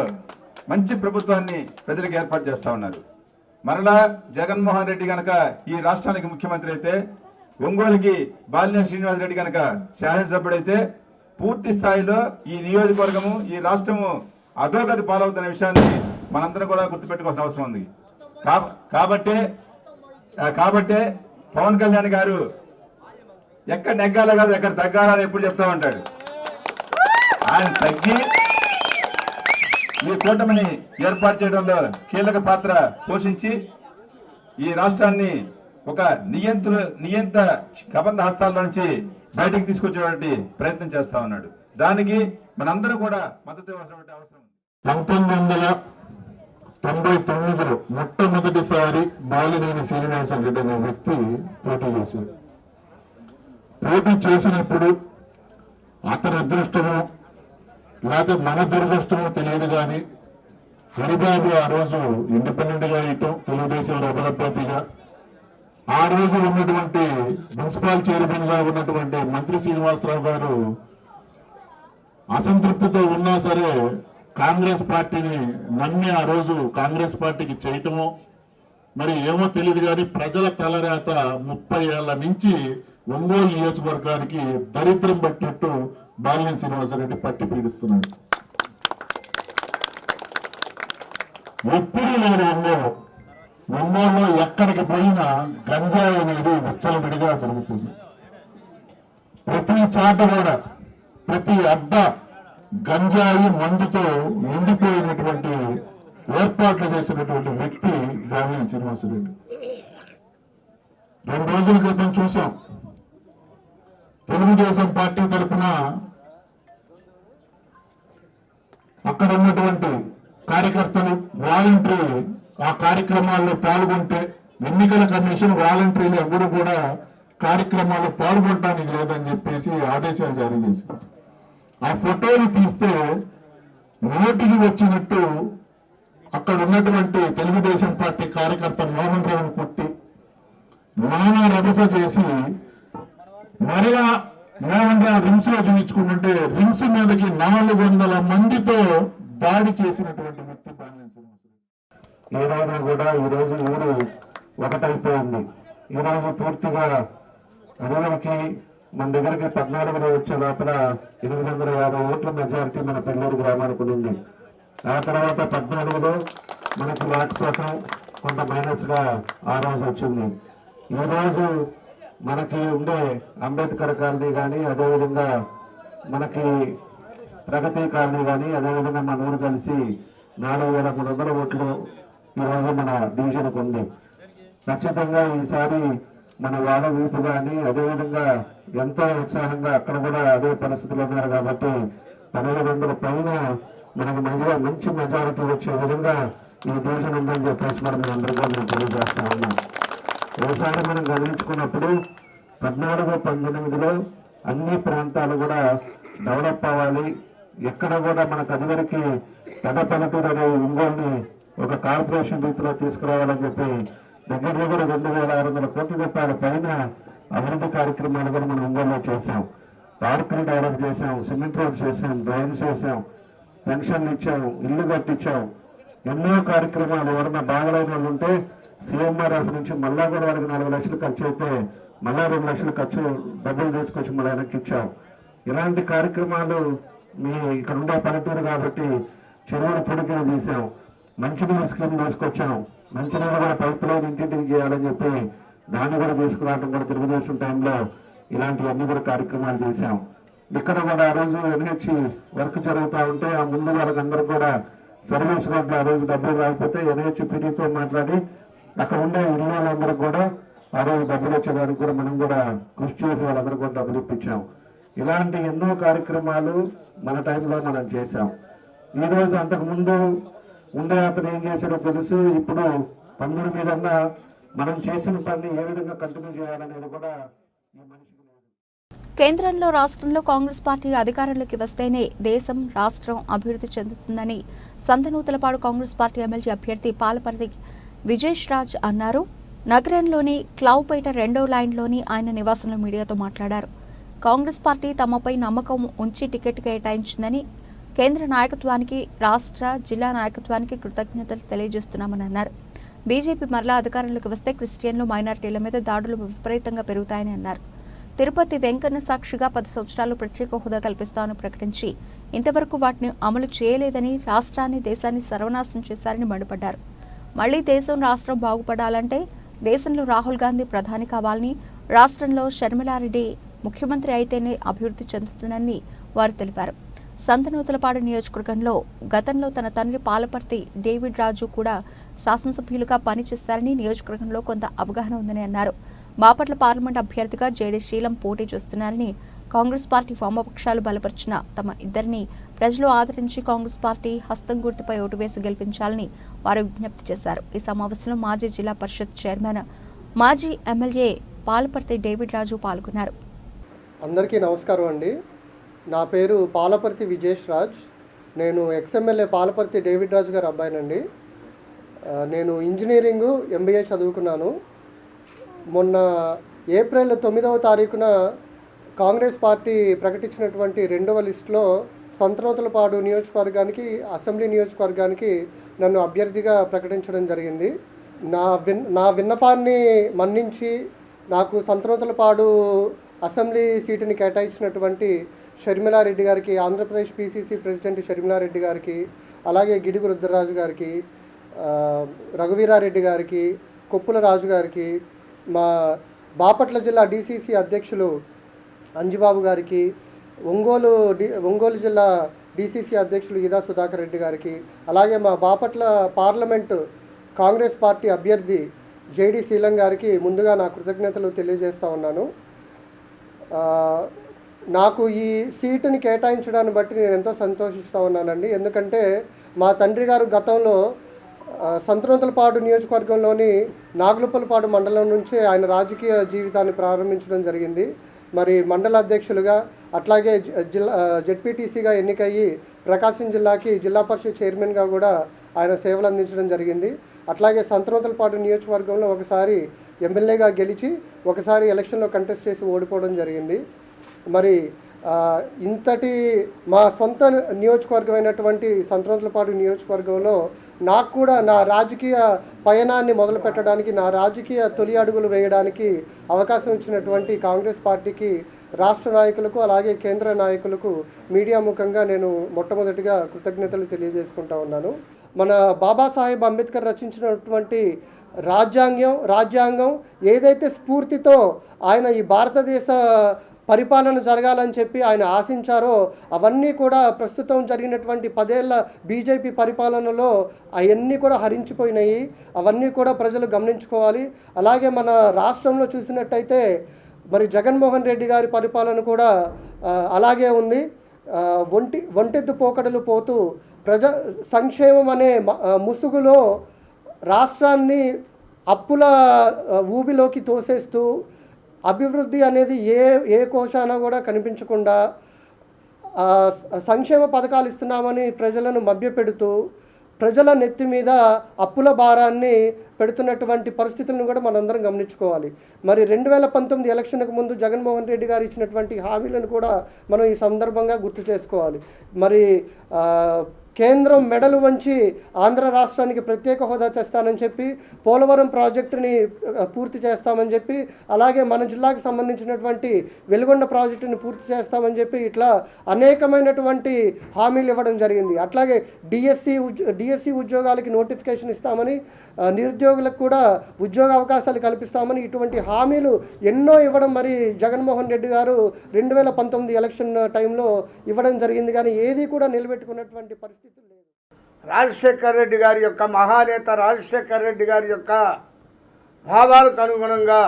మంచి ప్రభుత్వాన్ని ప్రజలకు ఏర్పాటు చేస్తా ఉన్నారు. మరలా జగన్మోహన్ రెడ్డి గనక ఈ రాష్ట్రానికి ముఖ్యమంత్రి అయితే, ఒంగోలుకి బాలినేని శ్రీనివాసరెడ్డి గనక శాసనసభ్యుడైతే పూర్తి స్థాయిలో ఈ నియోజకవర్గము, ఈ రాష్ట్రము అధోగతి పాలవుతున్న విషయాన్ని మనందరం కూడా గుర్తుపెట్టుకోవాల్సిన అవసరం ఉంది. కాబట్టే పవన్ కళ్యాణ్ గారు ఎక్కడ నెగ్గాలో కాదు ఎక్కడ తగ్గాలని ఎప్పుడు చెప్తా ఉంటాడు. ఆయన తగ్గి ఈ కూటమిని ఏర్పాటు చేయడంలో కీలక పాత్ర పోషించి ఈ రాష్ట్రాన్ని ఒక నియంత కబంధ హస్తాల నుంచి బయటికి తీసుకొచ్చేటువంటి ప్రయత్నం చేస్తా ఉన్నాడు. దానికి మనందరూ కూడా మద్దతు ఇవ్వాల్సిన అవసరం ఉంది. 1999లో మొట్టమొదటిసారి బాలినేని శ్రీనివాసరెడ్డి అనే వ్యక్తి పోటీ చేశాడు. పోటీ చేసినప్పుడు అతని అదృష్టమో లేకపోతే మన దురదృష్టమో తెలియదు కానీ హరిబాబు ఆ రోజు ఇండిపెండెంట్ గా ఇవ్వటం, తెలుగుదేశం రెబల్ అభ్యర్థిగా, ఆ రోజు ఉన్నటువంటి మున్సిపల్ చైర్మన్ గా ఉన్నటువంటి మంత్రి శ్రీనివాసరావు గారు అసంతృప్తితో ఉన్నా సరే కాంగ్రెస్ పార్టీని నమ్మి ఆ రోజు కాంగ్రెస్ పార్టీకి చేయటమో మరి ఏమో తెలియదు కానీ ప్రజల తలరేత 30 ఏళ్ల నుంచి ఒంగోలు నియోజకవర్గానికి దరిద్రం పట్టినట్టు బాలినేని శ్రీనివాసరెడ్డి పట్టి పీడిస్తున్నాడు. ఎప్పుడూ లేదు ఒంగోలులో ఎక్కడికి పోయినా గంజాయి అనేది విచ్చలవిడిగా దొరుకుతుంది. ప్రతి చాట కూడా ప్రతి అడ్డ గంజాయి మందుతో నిండిపోయినటువంటి ఏర్పాట్లు చేసినటువంటి వ్యక్తి బాలినేని శ్రీనివాసరెడ్డి. 2 రోజుల క్రితం చూసాం, తెలుగుదేశం పార్టీ తరఫున అక్కడ ఉన్నటువంటి కార్యకర్తలు వాలంటరీ ఆ కార్యక్రమాల్లో పాల్గొంటే ఎన్నికల కమిషన్ వాలంటరీలు ఎవరు కూడా కార్యక్రమాల్లో పాల్గొనడానికి లేదని చెప్పేసి ఆదేశాలు జారీ చేశారు. ఆ ఫోటోలు తీస్తే నోటికి వచ్చినట్టు అక్కడ ఉన్నటువంటి తెలుగుదేశం పార్టీ కార్యకర్త మోహన్ రావును కొట్టి నానా రభస చేసి మరలా మోహన్ రావు రిమ్స్ లో చూపించుకుంటుంటే రిమ్స్ మీదకి 400 మందితో దాడి చేసినటువంటి వ్యక్తి బాలినేని శ్రీనివాసరెడ్డి. ఏదైనా కూడా ఈరోజు ఊరు ఒకటైపోయింది. ఈరోజు పూర్తిగా అడవులకి మన దగ్గరికి 14లో వచ్చే లోపల 850 ఓట్ల మెజారిటీ మన పెళ్ళూరు గ్రామానికి ఉంది. ఆ తర్వాత 14లో మనకు వాటి కోసం కొంత మైనస్ గా ఆ రోజు వచ్చింది. ఈరోజు మనకి ఉండే అంబేద్కర్ కాలనీ కానీ, అదేవిధంగా మనకి ప్రగతి కాలనీ కానీ, అదేవిధంగా మన ఊరు కలిసి 4300 ఓట్లు ఈరోజు మన డివిజన్కు ఉంది. ఖచ్చితంగా ఈసారి మన వాడ ఊపు కానీ, అదేవిధంగా ఎంతో ఉత్సాహంగా అక్కడ కూడా అదే పరిస్థితులు ఉన్నారు కాబట్టి 1500 పైన మనకు మంచి మెజారిటీ వచ్చే విధంగా ఈ డివిజన్ ఉందని చెప్పేసి మనం అందరికీ నేను తెలియజేస్తా ఉన్నాం. ఒకసారి మనం గమనించుకున్నప్పుడు 14-18లో అన్ని ప్రాంతాలు కూడా డెవలప్ అవ్వాలి. ఎక్కడ కూడా మనకు అదివరకు పెద్ద పల్లెటూరు అనే ఒంగోలుని ఒక కార్పొరేషన్ రీతిలో తీసుకురావాలని చెప్పి దగ్గర 2600 కోట్ల రూపాయల పైన అభివృద్ధి కార్యక్రమాలు కూడా మనం ఒంగోలులో చేశాం. పార్కులు డెవలప్ చేశాం, సిమెంట్ రోడ్ చేశాం, డ్రైన్స్ చేశాం, పెన్షన్లు ఇచ్చాం, ఇల్లు కట్టించాం. ఎన్నో కార్యక్రమాలు ఎవరన్నా బాగలేని వాళ్ళు ఉంటే సీఎంఆర్ఎఫ్ నుంచి మళ్ళా కూడా వాళ్ళకి 4 లక్షలు ఖర్చు అయితే మళ్ళా 2 లక్షలు డబ్బులు తీసుకొచ్చి మళ్ళీ వెనక్కి ఇచ్చాం. ఇలాంటి కార్యక్రమాలు మీ ఇక్కడ ఉండే పల్లెటూరు కాబట్టి చెరువులు పొడికలు తీసాం, మంచినీళ్ళ స్కీమ్ తీసుకొచ్చాం. మంచినీళ్ళు కూడా పైప్ లైన్ ఇంటింటికి చేయాలని చెప్పి దాన్ని కూడా తీసుకురావడం కూడా తెలుగుదేశం టైంలో ఇలాంటివన్నీ కూడా కార్యక్రమాలు చేశాం. ఇక్కడ కూడా ఆ రోజు ఎన్హెచ్ వర్క్ జరుగుతూ ఉంటే ఆ ముందు వాళ్ళకందరూ కూడా సర్వీస్ రోడ్లు ఆ రోజు డబ్బులు రాకపోతే ఎన్హెచ్ పీడీతో మాట్లాడి అక్కడ ఉండే ఇల్లు వాళ్ళందరూ కూడా ఆ రోజు డబ్బులు వచ్చేదానికి కూడా మనం కూడా కృషి చేసి వాళ్ళందరూ కూడా డబ్బులు ఇప్పించాం. ఇలాంటి ఎన్నో కార్యక్రమాలు మన టైంలో మనం చేశాం. ఈరోజు అంతకుముందు ఉండే అతను ఏం చేశాడో తెలుసు. ఇప్పుడు పందుల మీద మనం చేసిన పని ఏ విధంగా కంటిన్యూ చేయాలనేది కూడా ఈ మనిషికి లేదు. కేంద్రంలో రాష్ట్రంలో కాంగ్రెస్ పార్టీ అధికారంలోకి వస్తేనే దేశం రాష్ట్రం అభివృద్ధి చెందుతుందని సంతనూతలపాడు కాంగ్రెస్ పార్టీ ఎమ్మెల్యే అభ్యర్థి పాలపర్తి విజేష్ రాజ్ అన్నారు. నగరంలోని క్లౌపేట 2వ లైన్లోని ఆయన నివాసంలో మీడియాతో మాట్లాడారు. కాంగ్రెస్ పార్టీ తమపై నమ్మకం ఉంచి టికెట్ కేటాయించిందని, కేంద్ర నాయకత్వానికి, రాష్ట్ర, జిల్లా నాయకత్వానికి కృతజ్ఞతలు తెలియజేస్తున్నామని అన్నారు. బీజేపీ మరలా అధికారంలోకి వస్తే క్రిస్టియన్లు, మైనారిటీల మీద దాడులు విపరీతంగా పెరుగుతాయని అన్నారు. తిరుపతి వెంకన్న సాక్షిగా 10 సంవత్సరాలు ప్రత్యేక హోదా కల్పిస్తామని ప్రకటించి ఇంతవరకు వాటిని అమలు చేయలేదని, రాష్ట్రాన్ని, దేశాన్ని సర్వనాశనం చేశారని మండిపడ్డారు. మళ్లీ దేశం, రాష్ట్రం బాగుపడాలంటే దేశంలో రాహుల్ గాంధీ ప్రధాని కావాలని, రాష్ట్రంలో షర్మిలారెడ్డి ముఖ్యమంత్రి అయితేనే అభివృద్ధి చెందుతుందని వారు తెలిపారు. సంతనూతలపాడు నియోజకవర్గంలో గతంలో తన తండ్రి పాలపర్తి డేవిడ్ రాజు కూడా శాసనసభ్యులుగా పనిచేస్తారని, నియోజకవర్గంలో కొంత అవగాహన ఉందని అన్నారు. బాపట్ల పార్లమెంట్ అభ్యర్థిగా జేడీ శీలం పోటీ చేస్తున్నారని, కాంగ్రెస్ పార్టీ వామపక్షాలు బలపరిచిన తమ ఇద్దరిని ప్రజలు ఆదరించి కాంగ్రెస్ పార్టీ హస్తం గుర్తుపై ఓటు వేసి గెలిపించాలని వారు విజ్ఞప్తి చేశారు. ఈ సమావేశంలో మాజీ జిల్లా పరిషత్ చైర్మన్, మాజీ ఎమ్మెల్యే పాలపర్తి డేవిడ్ రాజు పాల్గొన్నారు. అందరికీ నమస్కారం అండి. నా పేరు పాలపర్తి విజేష్ రాజ్. నేను ఎక్స్ఎమ్మెల్యే పాలపర్తి డేవిడ్ రాజు గారి అబ్బాయినండి. నేను ఇంజనీరింగు MBA చదువుకున్నాను. మొన్న ఏప్రిల్ 9వ తారీఖున కాంగ్రెస్ పార్టీ ప్రకటించినటువంటి 2వ లిస్టులో సంతనూతలపాడు నియోజకవర్గానికి, అసెంబ్లీ నియోజకవర్గానికి నన్ను అభ్యర్థిగా ప్రకటించడం జరిగింది. నా విన్నపాన్ని మన్నించి నాకు సంతనూతలపాడు అసెంబ్లీ సీటుని కేటాయించినటువంటి షర్మిలారెడ్డి గారికి, ఆంధ్రప్రదేశ్ PCC ప్రెసిడెంట్ షర్మిలారెడ్డి గారికి, అలాగే గిడుగు రుద్రరాజు గారికి, రఘువీరారెడ్డి గారికి, కొప్పుల రాజు గారికి, మా బాపట్ల జిల్లా DCC అధ్యక్షులు అంజిబాబు గారికి, ఒంగోలు జిల్లా DCC అధ్యక్షులు ఈదా సుధాకర్ రెడ్డి గారికి, అలాగే మా బాపట్ల పార్లమెంటు కాంగ్రెస్ పార్టీ అభ్యర్థి జేడీ శీలం గారికి ముందుగా నా కృతజ్ఞతలు తెలియజేస్తూ ఉన్నాను. నాకు ఈ సీటుని కేటాయించడాన్ని బట్టి నేను ఎంతో సంతోషిస్తూ ఉన్నానండి. ఎందుకంటే మా తండ్రి గారు గతంలో సంతనూతలపాడు నియోజకవర్గంలోని నాగులపల్లిపాడు మండలం నుంచి ఆయన రాజకీయ జీవితాన్ని ప్రారంభించడం జరిగింది. మరి మండల అధ్యక్షులుగా, అట్లాగే జెడ్పీటీసీగా ఎన్నికయ్యి ప్రకాశం జిల్లాకి జిల్లా పరిషత్ చైర్మన్గా కూడా ఆయన సేవలు అందించడం జరిగింది. అట్లాగే సంతనూతలపాడు నియోజకవర్గంలో ఒకసారి ఎమ్మెల్యేగా గెలిచి ఒకసారి ఎలక్షన్లో కంటెస్ట్ చేసి ఓడిపోవడం జరిగింది. మరి ఇంతటి మా సొంత నియోజకవర్గమైనటువంటి సంతనూతలపాడు నియోజకవర్గంలో నాకు కూడా నా రాజకీయ పయనాన్ని మొదలు పెట్టడానికి, నా రాజకీయ తొలి అడుగులు వేయడానికి అవకాశం ఇచ్చినటువంటి కాంగ్రెస్ పార్టీకి, రాష్ట్ర నాయకులకు, అలాగే కేంద్ర నాయకులకు మీడియా ముఖంగా నేను మొట్టమొదటిగా కృతజ్ఞతలు తెలియజేసుకుంటా ఉన్నాను. మన బాబాసాహెబ్ అంబేద్కర్ రచించినటువంటి రాజ్యాంగం ఏదైతే స్ఫూర్తితో ఆయన ఈ భారతదేశ పరిపాలన జరగాలని చెప్పి ఆయన ఆశించారో అవన్నీ కూడా ప్రస్తుతం జరిగినటువంటి 10 ఏళ్ల బీజేపీ పరిపాలనలో అవన్నీ కూడా హరించిపోయినాయి. అవన్నీ కూడా ప్రజలు గమనించుకోవాలి. అలాగే మన రాష్ట్రంలో చూసినట్టయితే మరి జగన్మోహన్ రెడ్డి గారి పరిపాలన కూడా అలాగే ఉంది. ఒంటెద్దు పోకడలు పోతూ ప్రజా సంక్షేమం అనే ముసుగులో రాష్ట్రాన్ని అప్పుల ఊబిలోకి తోసేస్తూ, అభివృద్ధి అనేది ఏ కోశాన కూడా కనిపించకుండా సంక్షేమ పథకాలు ఇస్తున్నామని ప్రజలను మభ్యపెడుతూ ప్రజల నెత్తి మీద అప్పుల భారాన్ని పెడుతున్నటువంటి పరిస్థితులను కూడా మనందరం గమనించుకోవాలి. మరి 2019 ఎలక్షన్కు ముందు జగన్మోహన్ రెడ్డి గారు ఇచ్చినటువంటి హామీలను కూడా మనం ఈ సందర్భంగా గుర్తు చేసుకోవాలి. మరి కేంద్రం మెడలు వంచి ఆంధ్ర రాష్ట్రానికి ప్రత్యేక హోదా తెస్తానని చెప్పి, పోలవరం ప్రాజెక్టుని పూర్తి చేస్తామని చెప్పి, అలాగే మన జిల్లాకు సంబంధించినటువంటి వెలుగొండ ప్రాజెక్టుని పూర్తి చేస్తామని చెప్పి ఇట్లా అనేకమైనటువంటి హామీలు ఇవ్వడం జరిగింది. అట్లాగే డిఎస్సి ఉద్యోగాలకి నోటిఫికేషన్ ఇస్తామని, నిరుద్యోగులకు కూడా ఉద్యోగ అవకాశాలు కల్పిస్తామని ఇటువంటి హామీలు ఎన్నో ఇవ్వడం మరి జగన్మోహన్ రెడ్డి గారు 2019 ఎలక్షన్ టైంలో ఇవ్వడం జరిగింది. కానీ ఏది కూడా నిలబెట్టుకున్నటువంటి పరిస్థితులు లేదు. రాజశేఖర్ రెడ్డి గారి యొక్క మహానేత రాజశేఖర్ రెడ్డి గారి యొక్క భావాలకు అనుగుణంగా,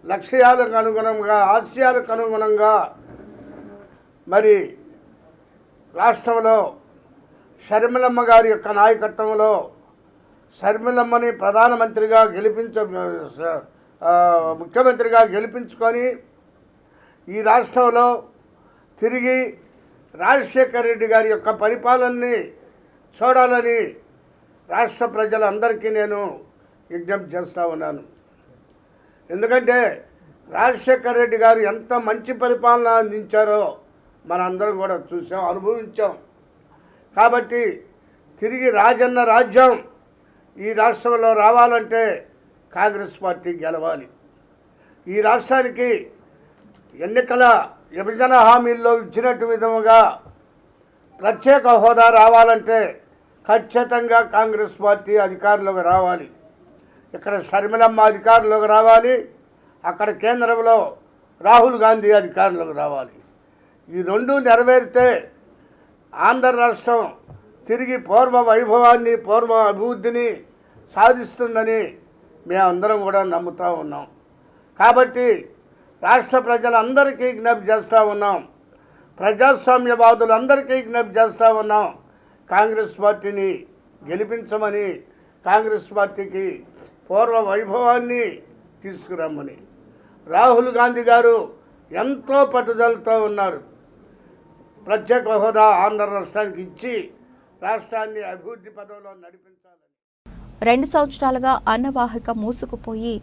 లక్ష్యాలకు అనుగుణంగా, ఆశయాలకు అనుగుణంగా మరి రాష్ట్రంలో షర్మిలమ్మ గారి యొక్క నాయకత్వంలో షర్మిలమ్మని ప్రధానమంత్రిగా ముఖ్యమంత్రిగా గెలిపించుకొని ఈ రాష్ట్రంలో తిరిగి రాజశేఖర రెడ్డి గారి యొక్క పరిపాలనని చూడాలని రాష్ట్ర ప్రజలందరికీ నేను విజ్ఞప్తి చేస్తూ ఉన్నాను. ఎందుకంటే రాజశేఖర రెడ్డి గారు ఎంత మంచి పరిపాలన అందించారో మనందరం కూడా చూసాం, అనుభవించాం. కాబట్టి తిరిగి రాజన్న రాజ్యం ఈ రాష్ట్రంలో రావాలంటే కాంగ్రెస్ పార్టీ గెలవాలి. ఈ రాష్ట్రానికి ఎన్నికల విభజన హామీల్లో ఇచ్చినట్టు విధముగా ప్రత్యేక హోదా రావాలంటే ఖచ్చితంగా కాంగ్రెస్ పార్టీ అధికారంలోకి రావాలి. ఇక్కడ షర్మిలమ్మ అధికారంలోకి రావాలి, అక్కడ కేంద్రంలో రాహుల్ గాంధీ అధికారంలోకి రావాలి. ఈ రెండు నెరవేరితే ఆంధ్ర రాష్ట్రం తిరిగి పూర్వ వైభవాన్ని, పూర్వ అభివృద్ధిని సాధిస్తుందని మేమందరం కూడా నమ్ముతూ ఉన్నాం. కాబట్టి రాష్ట్ర ప్రజలందరికీ విజ్ఞప్తి చేస్తూ ఉన్నాం, ప్రజాస్వామ్యవాదులందరికీ విజ్ఞప్తి చేస్తూ ఉన్నాం, కాంగ్రెస్ పార్టీని గెలిపించమని, కాంగ్రెస్ పార్టీకి పూర్వ వైభవాన్ని తీసుకురమ్మని. రాహుల్ గాంధీ గారు ఎంతో పట్టుదలతో ఉన్నారు. ప్రత్యేక హోదా ఆంధ్ర రాష్ట్రానికి ఇచ్చి రాష్ట్రాన్ని అభివృద్ధి పదంలో నడిపించాలని. 2 సంవత్సరాలుగా అన్నవాహిక మూసుకుపోయి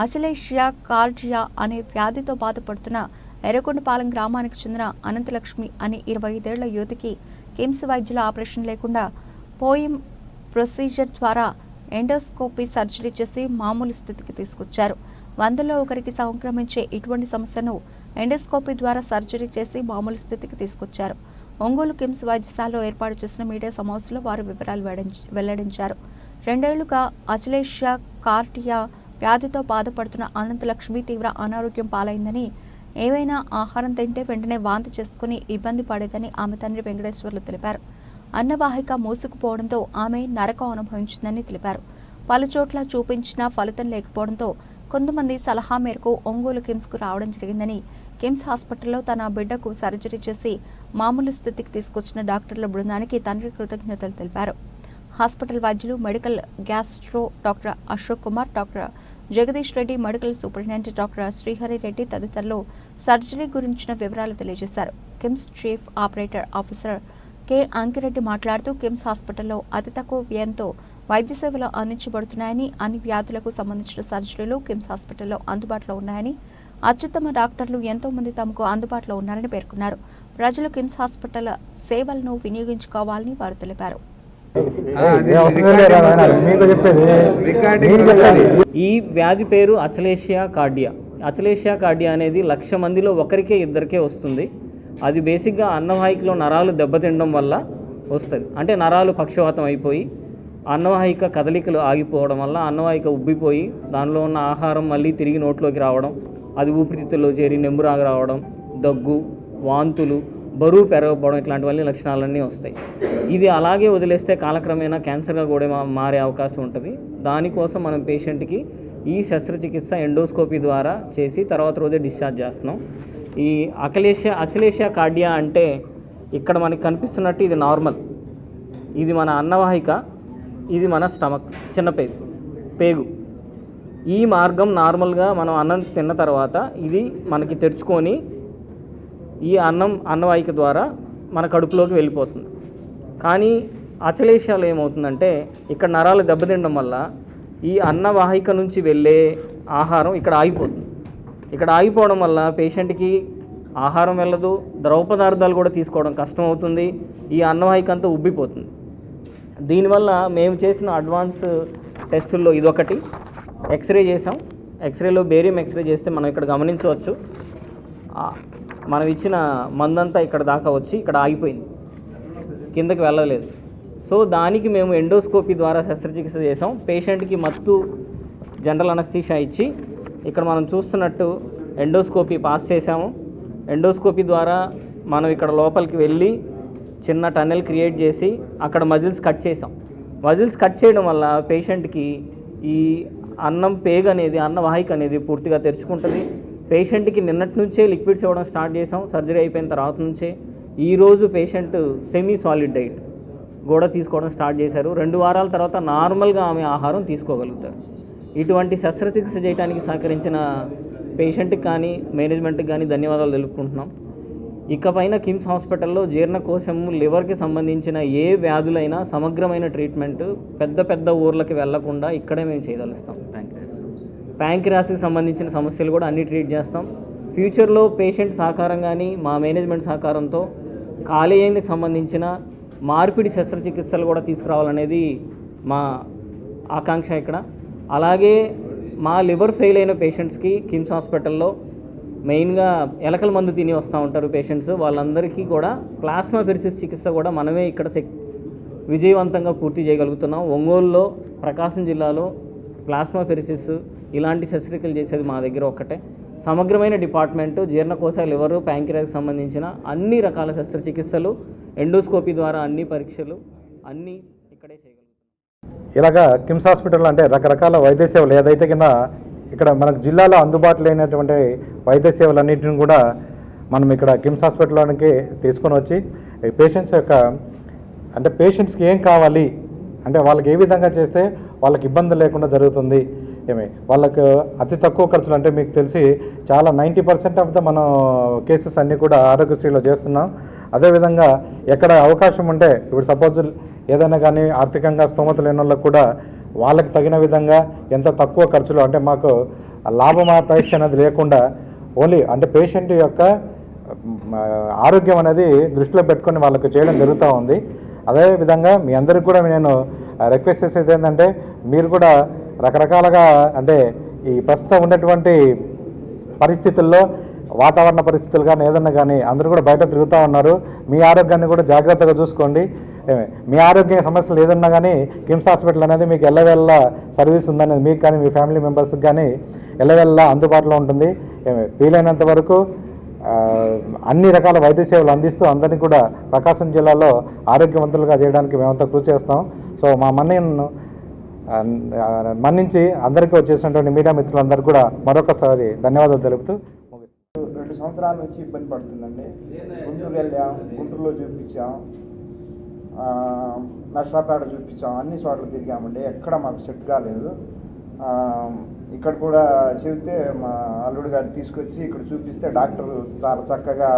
అచలేషియా కార్డియా అనే వ్యాధితో బాధపడుతున్న ఎర్రగొండపాలెం గ్రామానికి చెందిన అనంతలక్ష్మి అనే 25 ఏళ్ల యువతికి కిమ్స్ వైద్యుల ఆపరేషన్ లేకుండా పోయిం ప్రొసీజర్ ద్వారా ఎండోస్కోపీ సర్జరీ చేసి మామూలు స్థితికి తీసుకొచ్చారు. 100లో ఒకరికి సంక్రమించే ఇటువంటి సమస్యను ఎండోస్కోపీ ద్వారా సర్జరీ చేసి మామూలు స్థితికి తీసుకొచ్చారు. ఒంగోలు కిమ్స్ వైద్యశాలలో ఏర్పాటు చేసిన మీడియా సమావేశంలో వారు వివరాలు వెల్లడించారు. 2 ఏళ్లుగా అచలేషియా కార్డియా వ్యాధితో బాధపడుతున్న అనంతలక్ష్మి తీవ్ర అనారోగ్యం పాలైందని, ఏవైనా ఆహారం తింటే వెంటనే వాంతి చేసుకుని ఇబ్బంది పడేదని ఆమె తండ్రి వెంకటేశ్వర్లు తెలిపారు. అన్నవాహిక మూసుకుపోవడంతో ఆమె నరకం అనుభవించిందని తెలిపారు. పలుచోట్ల చూపించినా ఫలితం లేకపోవడంతో కొంతమంది సలహా మేరకు ఒంగోలు కిమ్స్కు రావడం జరిగిందని, కిమ్స్ హాస్పిటల్లో తన బిడ్డకు సర్జరీ చేసి మామూలు స్థితికి తీసుకొచ్చిన డాక్టర్ల బృందానికి తండ్రి కృతజ్ఞతలు తెలిపారు. హాస్పిటల్ వైద్యులు, medical gastro doctor Ashok Kumar, doctor Jagadish Reddy, medical superintendent doctor Srihari Reddy తదితరులు సర్జరీ గురించిన వివరాలు తెలియజేశారు. KIMS chief operator officer K Ankireddy మాట్లాడుతూ కిమ్స్ హాస్పిటల్లో అతి తక్కువ వ్యయంతో వైద్య సేవలు అందించబడుతున్నాయని, అన్ని వ్యాధులకు సంబంధించిన సర్జరీలు కిమ్స్ హాస్పిటల్లో అందుబాటులో ఉన్నాయని, అత్యుత్తమ డాక్టర్లు ఎంతో మంది తమకు అందుబాటులో ఉన్నారని పేర్కొన్నారు. ప్రజలు కిమ్స్ హాస్పిటల్ సేవలను వినియోగించుకోవాలని వారు తెలిపారు. ఈ వ్యాధి పేరు అచలేషియా కార్డియా. అచలేషియా కార్డియా అనేది 1,00,000 మందిలో ఒకరికే ఇద్దరికే వస్తుంది. అది బేసిక్గా అన్నవాహికలో నరాలు దెబ్బతినడం వల్ల వస్తుంది. అంటే నరాలు పక్షవాతం అయిపోయి అన్నవాహిక కదలికలు ఆగిపోవడం వల్ల అన్నవాహిక ఉబ్బిపోయి దానిలో ఉన్న ఆహారం మళ్ళీ తిరిగి నోట్లోకి రావడం, అది ఊపిరితిత్తుల్లో చేరి నెంబురాగా రావడం, దగ్గు, వాంతులు, బరువు పెరగకపోవడం, ఇట్లాంటివన్నీ లక్షణాలన్నీ వస్తాయి. ఇది అలాగే వదిలేస్తే కాలక్రమేణా క్యాన్సర్గా కూడా మారే అవకాశం ఉంటుంది. దానికోసం మనం పేషెంట్కి ఈ శస్త్రచికిత్స ఎండోస్కోపీ ద్వారా చేసి తర్వాత రోజే డిశ్చార్జ్ చేస్తున్నాం. ఈ అచలేషియా కార్డియా అంటే ఇక్కడ మనకి కనిపిస్తున్నట్టు ఇది నార్మల్, ఇది మన అన్నవాహిక, ఇది మన స్టమక్, చిన్న పేగు. ఈ మార్గం నార్మల్గా మనం అన్నం తిన్న తర్వాత ఇది మనకి తెరుచుకొని ఈ అన్నవాహిక ద్వారా మన కడుపులోకి వెళ్ళిపోతుంది. కానీ అచలేషియాలో ఏమవుతుందంటే ఇక్కడ నరాలు దెబ్బతినడం వల్ల ఈ అన్నవాహిక నుంచి వెళ్ళే ఆహారం ఇక్కడ ఆగిపోతుంది. ఇక్కడ ఆగిపోవడం వల్ల పేషెంట్కి ఆహారం వెళ్ళదు, ద్రవ పదార్థాలు కూడా తీసుకోవడం కష్టం అవుతుంది, ఈ అన్నవాహిక అంతా ఉబ్బిపోతుంది. దీనివల్ల మేము చేసిన అడ్వాన్స్ టెస్టుల్లో ఇదొకటి. ఎక్స్రే చేసాం. ఎక్స్రేలో బేరియం ఎక్స్రే చేస్తే మనం ఇక్కడ గమనించవచ్చు, మనం ఇచ్చిన మందంతా ఇక్కడ దాకా వచ్చి ఇక్కడ ఆగిపోయింది, కిందకి వెళ్ళలేదు. సో దానికి మేము ఎండోస్కోపీ ద్వారా శస్త్రచికిత్స చేసాం. పేషెంట్కి మత్తు జనరల్ అనస్థీషియా ఇచ్చి ఇక్కడ మనం చూస్తున్నట్టు ఎండోస్కోపీ పాస్ చేసాము. ఎండోస్కోపీ ద్వారా మనం ఇక్కడ లోపలికి వెళ్ళి చిన్న టన్నెల్ క్రియేట్ చేసి అక్కడ మజిల్స్ కట్ చేసాం. మజిల్స్ కట్ చేయడం వల్ల పేషెంట్కి ఈ అన్నం పేగు అనేది, అన్నవాహిక అనేది పూర్తిగా తెరుచుకుంటుంది. పేషెంట్కి నిన్నటి నుంచే లిక్విడ్స్ ఇవ్వడం స్టార్ట్ చేసాం. సర్జరీ అయిపోయిన తర్వాత నుంచే ఈరోజు పేషెంట్ సెమీ సాలిడ్ డైట్, కూడా తీసుకోవడం స్టార్ట్ చేశారు. 2 వారాల తర్వాత నార్మల్గా ఆమె ఆహారం తీసుకోగలుగుతారు. ఇటువంటి శస్త్రచికిత్స చేయడానికి సహకరించిన పేషెంట్కి కానీ మేనేజ్మెంట్కి కానీ ధన్యవాదాలు తెలుపుకుంటున్నాం. ఇకపైన కిమ్స్ హాస్పిటల్లో జీర్ణకోశం, లివర్కి సంబంధించిన ఏ వ్యాధులైనా సమగ్రమైన ట్రీట్మెంట్ పెద్ద ఊర్లకి వెళ్లకుండా ఇక్కడే మేము చేయదలుస్తాం. ప్యాంక్రియాస్కి సంబంధించిన సమస్యలు కూడా అన్ని ట్రీట్ చేస్తాం. ఫ్యూచర్లో పేషెంట్ సహకారం కానీ మా మేనేజ్మెంట్ సహకారంతో కాలేయానికి సంబంధించిన మార్పిడి శస్త్రచికిత్సలు కూడా తీసుకురావాలనేది మా ఆకాంక్ష ఇక్కడ. అలాగే మా లివర్ ఫెయిల్ అయిన పేషెంట్స్కి కిమ్స్ హాస్పిటల్లో మెయిన్గా ఎలకల మందు తిని వస్తూ ఉంటారు పేషెంట్స్, వాళ్ళందరికీ కూడా ప్లాస్మా ఫెరిసిస్ చికిత్స కూడా మనమే ఇక్కడ విజయవంతంగా పూర్తి చేయగలుగుతున్నాం. ఒంగోలులో, ప్రకాశం జిల్లాలో ప్లాస్మా ఫెరిసిస్ ఇలాంటి శస్త్రక్రియలు చేసేది మా దగ్గర ఒక్కటే. సమగ్రమైన డిపార్ట్మెంటు జీర్ణకోశ, లివరు, ప్యాంక్రియాస్కి సంబంధించిన అన్ని రకాల శస్త్రచికిత్సలు, ఎండోస్కోపీ ద్వారా అన్ని పరీక్షలు అన్నీ ఇక్కడే చేయగలుగుతాం. ఇలాగా కిమ్స్ హాస్పిటల్లో అంటే రకరకాల వైద్య సేవలు ఏదైతే కింద ఇక్కడ మనకు జిల్లాలో అందుబాటులో లేనటువంటి వైద్య సేవలన్నింటిని కూడా మనం ఇక్కడ కిమ్స్ హాస్పిటల్లోనికి తీసుకొని వచ్చి పేషెంట్స్ యొక్క అంటే పేషెంట్స్కి ఏం కావాలి అంటే వాళ్ళకి ఏ విధంగా చేస్తే వాళ్ళకి ఇబ్బంది లేకుండా జరుగుతుంది, వాళ్ళకు అతి తక్కువ ఖర్చులు అంటే మీకు తెలిసి చాలా 90% ఆఫ్ ద మనం కేసెస్ అన్నీ కూడా ఆరోగ్యశ్రీలో చేస్తున్నాం. అదేవిధంగా ఎక్కడ అవకాశం ఉంటే ఇప్పుడు సపోజ్ ఏదైనా కానీ ఆర్థికంగా స్తోమత లేని వాళ్ళకు కూడా వాళ్ళకి తగిన విధంగా ఎంత తక్కువ ఖర్చులో అంటే మాకు లాభాపేక్ష అనేది లేకుండా ఓన్లీ అంటే పేషెంట్ యొక్క ఆరోగ్యం అనేది దృష్టిలో పెట్టుకొని వాళ్ళకు చేయడం జరుగుతూ ఉంది. అదేవిధంగా మీ అందరికీ కూడా నేను రిక్వెస్ట్ చేసేది ఏంటంటే మీరు కూడా రకరకాలుగా అంటే ఈ ప్రస్తుతం ఉన్నటువంటి పరిస్థితుల్లో వాతావరణ పరిస్థితులు కానీ ఏదన్నా కానీ అందరూ కూడా బయట తిరుగుతూ ఉన్నారు. మీ ఆరోగ్యాన్ని కూడా జాగ్రత్తగా చూసుకోండి. మీ ఆరోగ్య సమస్యలు ఏదన్నా కానీ కిమ్స్ హాస్పిటల్ అనేది మీకు ఎల్లవేళ సర్వీస్ ఉందనేది మీకు కానీ మీ ఫ్యామిలీ మెంబర్స్కి కానీ ఎల్లవేళ అందుబాటులో ఉంటుంది. వీలైనంత వరకు అన్ని రకాల వైద్య సేవలు అందిస్తూ అందరినీ కూడా ప్రకాశం జిల్లాలో ఆరోగ్యవంతులుగా చేయడానికి మేమంతా కృషి చేస్తాం. సో మా మన్నించి అందరికీ వచ్చేసినటువంటి మీడియా మిత్రులందరూ కూడా మరొకసారి ధన్యవాదాలు తెలుపుతూ 2 సంవత్సరాల నుంచి ఇబ్బంది పడుతుందండి. గుంటూరు వెళ్ళాం, గుంటూరులో చూపించాం, నర్సాపేట చూపించాం, అన్ని చోట్ల తిరిగామండి. ఎక్కడ మాకు సెట్ కాలేదు. ఇక్కడ కూడా చెబితే మా అల్లుడు గారు తీసుకొచ్చి ఇక్కడ చూపిస్తే డాక్టర్ చాలా చక్కగా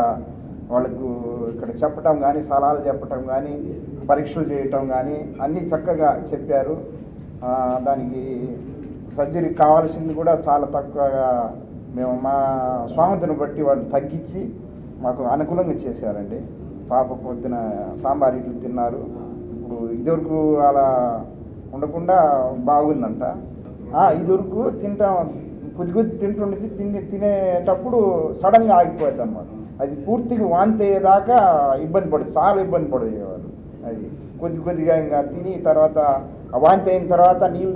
వాళ్ళకు ఇక్కడ చెప్పటం కానీ, సలహాలు చెప్పటం కానీ, పరీక్షలు చేయటం కానీ అన్నీ చక్కగా చెప్పారు. దానికి సర్జరీకి కావాల్సింది కూడా చాలా తక్కువగా మేము మా స్వామతను బట్టి వాళ్ళు తగ్గించి మాకు అనుకూలంగా చేశారండి. పాప పొద్దున సాంబార్ ఇడ్లు తిన్నారు. ఇప్పుడు ఇదివరకు అలా ఉండకుండా బాగుందంట. ఇదివరకు కొద్ది తింటుండేది, తినేటప్పుడు సడన్గా ఆగిపోయేది అన్నమాట. అది పూర్తిగా వాంతి అయ్యేదాకా చాలా ఇబ్బంది పడేవారు. అది కొద్దిగా ఇంకా తిని తర్వాత వాంతి అయిన తర్వాత నీళ్ళు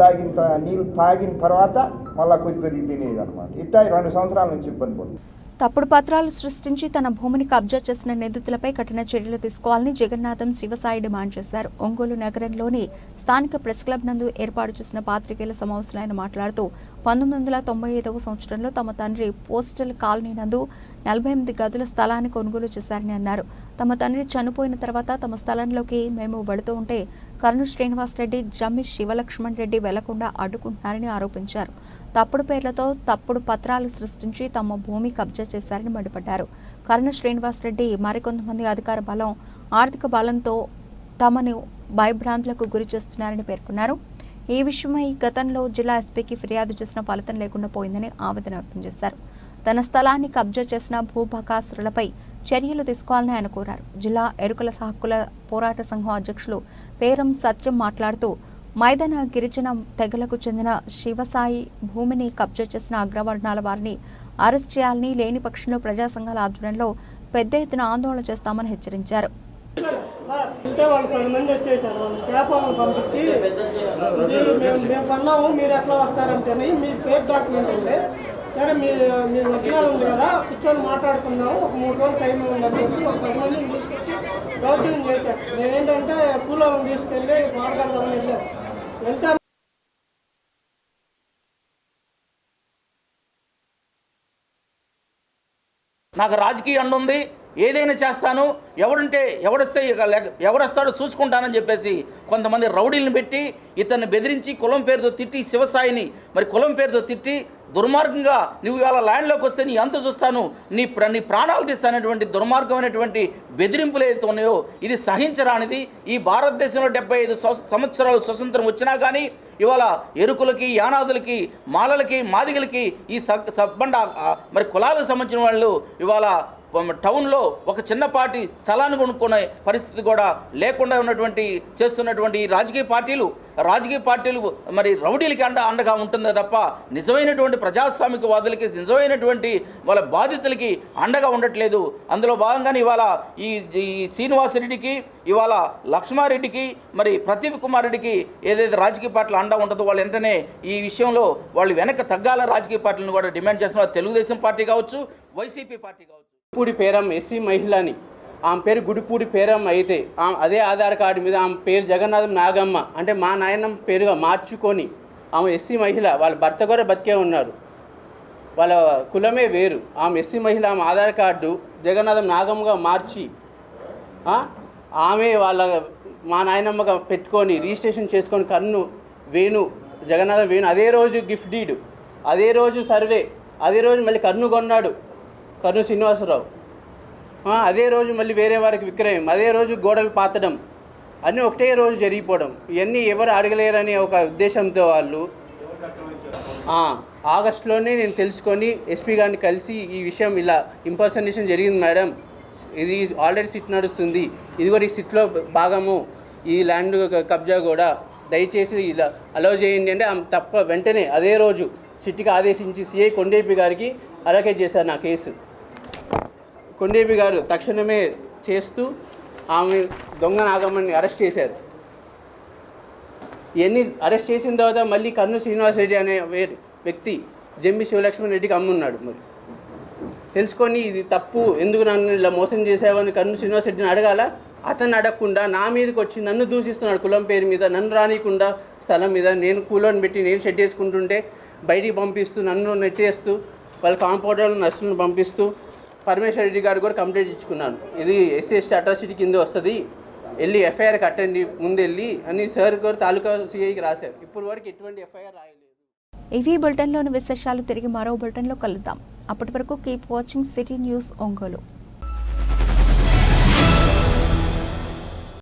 తాగిన తర్వాత మళ్ళీ కొద్దిగా తినేది అనమాట. ఇట్టా 2 సంవత్సరాల నుంచి ఇబ్బంది పడుతుంది. తప్పుడు పత్రాలు సృష్టించి తన భూమిని కబ్జా చేసిన నిందితులపై కఠిన చర్యలు తీసుకోవాలని జగన్నాథం శివసాయి డిమాండ్ చేశారు. ఒంగోలు నగరంలోని స్థానిక ప్రెస్ క్లబ్ నందు ఏర్పాటు చేసిన పాత్రికేయుల సమావేశంలో ఆయన మాట్లాడుతూ 1995వ సంవత్సరంలో తమ తండ్రి పోస్టల్ కాలనీ నందు 48 గదుల స్థలాన్ని కొనుగోలు చేశారని అన్నారు. తమ తండ్రి చనిపోయిన తర్వాత తమ స్థలంలోకి మేము వెళుతూ ఉంటే కర్నూలు శ్రీనివాసరెడ్డి, జమ్మి శివలక్ష్మణ్ రెడ్డి వెళ్లకుండా అడ్డుకుంటున్నారని ఆరోపించారు. తప్పుడు పేర్లతో తప్పుడు పత్రాలు సృష్టించి తమ భూమి కబ్జా చేశారని మండిపడ్డారు. కర్నూలు శ్రీనివాసరెడ్డి మరికొంతమంది అధికార బలం, ఆర్థిక బలంతో తమను భయభ్రాంతులకు గురి చేస్తున్నారని పేర్కొన్నారు. ఈ విషయమై గతంలో జిల్లా ఎస్పీకి ఫిర్యాదు చేసిన ఫలితం లేకుండా పోయిందని ఆవేదన వ్యక్తం చేశారు. తన స్థలాన్ని కబ్జా చేసిన భూభకాసురులపై చర్యలు తీసుకోవాలని ఆయన కోరారు. జిల్లా ఎరుకల హక్కుల పోరాట సంఘం అధ్యక్షులు పేరం సత్యం మాట్లాడుతూ మైదాన గిరిజన తెగలకు చెందిన శివసాయి భూమిని కబ్జా చేసిన అగ్రవర్ణాల వారిని అరెస్ట్ చేయాలని, లేని పక్షంలో ప్రజా సంఘాల ఆధ్వర్యంలో పెద్ద ఎత్తున ఆందోళన చేస్తామని హెచ్చరించారు. వాళ్ళు 10 మంది వచ్చేసారు. వాళ్ళు స్టాఫ్ పంపించి మేము కొన్నాము, మీరు ఎట్లా వస్తారంటే మీ ఫేక్ డాక్యుమెంట్ అంటే సరే మీ ఒరిజినల్ ఉంది కదా, కూర్చొని మాట్లాడుకుందాము, ఒక 3 రోజులు టైం ఉండదు చెప్పి ఒక 10 మందిని తీసుకొచ్చి దౌర్జన్యం చేశారు. నేనేంటంటే కూలం తీసుకెళ్ళి మాట్లాడదామని వెళ్ళాను. వెళ్తే నాకు రాజకీయ అండ ఉంది, ఏదైనా చేస్తాను, ఎవడొస్తాడో చూసుకుంటానని చెప్పేసి కొంతమంది రౌడీలను పెట్టి ఇతన్ని బెదిరించి కులం పేరుతో తిట్టి, శివసాయిని మరి కులం పేరుతో తిట్టి దుర్మార్గంగా నువ్వు ఇవాళ ల్యాండ్లోకి వస్తే నీ అంత చూస్తాను, నీ ప్రాణాలు తీస్తానటువంటి దుర్మార్గమైనటువంటి బెదిరింపులు ఏదైతే ఉన్నాయో ఇది సహించరానిది. ఈ భారతదేశంలో 75 సంవత్సరాలు స్వతంత్రం వచ్చినా కానీ ఇవాళ ఎరుకులకి, యానాదులకి, మాలలకి, మాదిగలకి ఈ సబ్బండ మరి కులాలకు సంబంధించిన వాళ్ళు ఇవాళ టౌన్లో ఒక చిన్నపాటి స్థలాన్ని కొనుక్కునే పరిస్థితి కూడా లేకుండా చేస్తున్నటువంటి రాజకీయ పార్టీలు మరి రౌడీలకి అండగా ఉంటుందే తప్ప నిజమైనటువంటి ప్రజాస్వామికవాదులకి, నిజమైనటువంటి వాళ్ళ బాధితులకి అండగా ఉండట్లేదు. అందులో భాగంగానే ఇవాళ ఈ శ్రీనివాసరెడ్డికి, ఇవాళ లక్ష్మారెడ్డికి, మరి ప్రదీప్ కుమార్ రెడ్డికి ఏదైతే రాజకీయ పార్టీలు అండ ఉంటుందో వాళ్ళు వెంటనే ఈ విషయంలో వాళ్ళు వెనక్కి తగ్గాల రాజకీయ పార్టీలను కూడా డిమాండ్ చేస్తున్నారు. తెలుగుదేశం పార్టీ కావచ్చు, వైసీపీ పార్టీ కావచ్చు. గుడిపూడి పేరమ్మ ఎస్సీ మహిళని, ఆమె పేరు గుడిపూడి పేరమ్మ అయితే అదే ఆధార్ కార్డు మీద ఆమె పేరు జగన్నాథం నాగమ్మ అంటే మా నాయనమ్మ పేరుగా మార్చుకొని ఆమె ఎస్సీ మహిళ, వాళ్ళ భర్త కూడా బతికే ఉన్నారు, వాళ్ళ కులమే వేరు. ఆమె ఎస్సీ మహిళ, ఆమె ఆధార్ కార్డు జగన్నాథం నాగమ్మగా మార్చి ఆమె మా నాయనమ్మగా పెట్టుకొని రిజిస్ట్రేషన్ చేసుకొని జగన్నాథం వేణు అదే రోజు గిఫ్ట్ డీడ్, అదే రోజు సర్వే, అదే రోజు మళ్ళీ కర్ను కొన్నాడు కర్ను శ్రీనివాసరావు, అదే రోజు మళ్ళీ వేరే వారికి విక్రయం, అదే రోజు గోడలు పాతడం, అన్నీ ఒకటే రోజు జరిగిపోవడం. ఇవన్నీ ఎవరు అడగలేరనే ఒక ఉద్దేశంతో వాళ్ళు ఆగస్టులోనే నేను తెలుసుకొని ఎస్పీ గారిని కలిసి ఈ విషయం ఇలా ఇంపర్సనేషన్ జరిగింది మేడం, ఇది ఆల్రెడీ సిట్ నడుస్తుంది, ఇది కూడా ఈ సిట్లో భాగము, ఈ ల్యాండ్ కబ్జా కూడా దయచేసి ఇలా అలౌ చేయండి అంటే ఆమె తప్ప వెంటనే అదే రోజు సిట్కి ఆదేశించి సిఐ కొండేపి గారికి అలకేట్ చేశారు నా కేసు. కొండేపి గారు తక్షణమే చేస్తూ ఆమె దొంగ నాగమ్మని అరెస్ట్ చేశారు. ఇవన్నీ అరెస్ట్ చేసిన తర్వాత మళ్ళీ కర్ను శ్రీనివాసరెడ్డి అనే వ్యక్తి జమ్మి శివలక్ష్మణ్ రెడ్డికి అమ్మున్నాడు. మరి తెలుసుకొని ఇది తప్పు, ఎందుకు నన్ను ఇలా మోసం చేసావని కర్ను శ్రీనివాసరెడ్డిని అడగాల, అతన్ని అడగకుండా నా మీదకి వచ్చి నన్ను దూషిస్తున్నాడు. కులం పేరు మీద నన్ను రానియకుండా స్థలం మీద నేను కూలోని పెట్టి నేను షెడ్ చేసుకుంటుంటే బయటికి పంపిస్తూ నన్ను నెట్టేస్తూ వాళ్ళ కాంపౌండర్లు నర్సులను పంపిస్తూ పరమేశ్వర్ రెడ్డి గారు కూడా కంప్లైంట్ ఇచ్చుకున్నాను. ఇది SC అట్రాసిటీ కింద వస్తుంది, వెళ్ళి ఎఫ్ఐఆర్ కట్టండి ముందెళ్ళి అని సార్ గారు తాలూకా సిఐకి రాశారు. ఇప్పుడు వరకు ఎటువంటి ఎఫ్ఐఆర్ రాయలేదు. ఇవి బులెటిన్లోని విశేషాలు. తిరిగి మరో బులెటిన్లో కలుద్దాం. అప్పటి వరకు keep watching city news Ongole.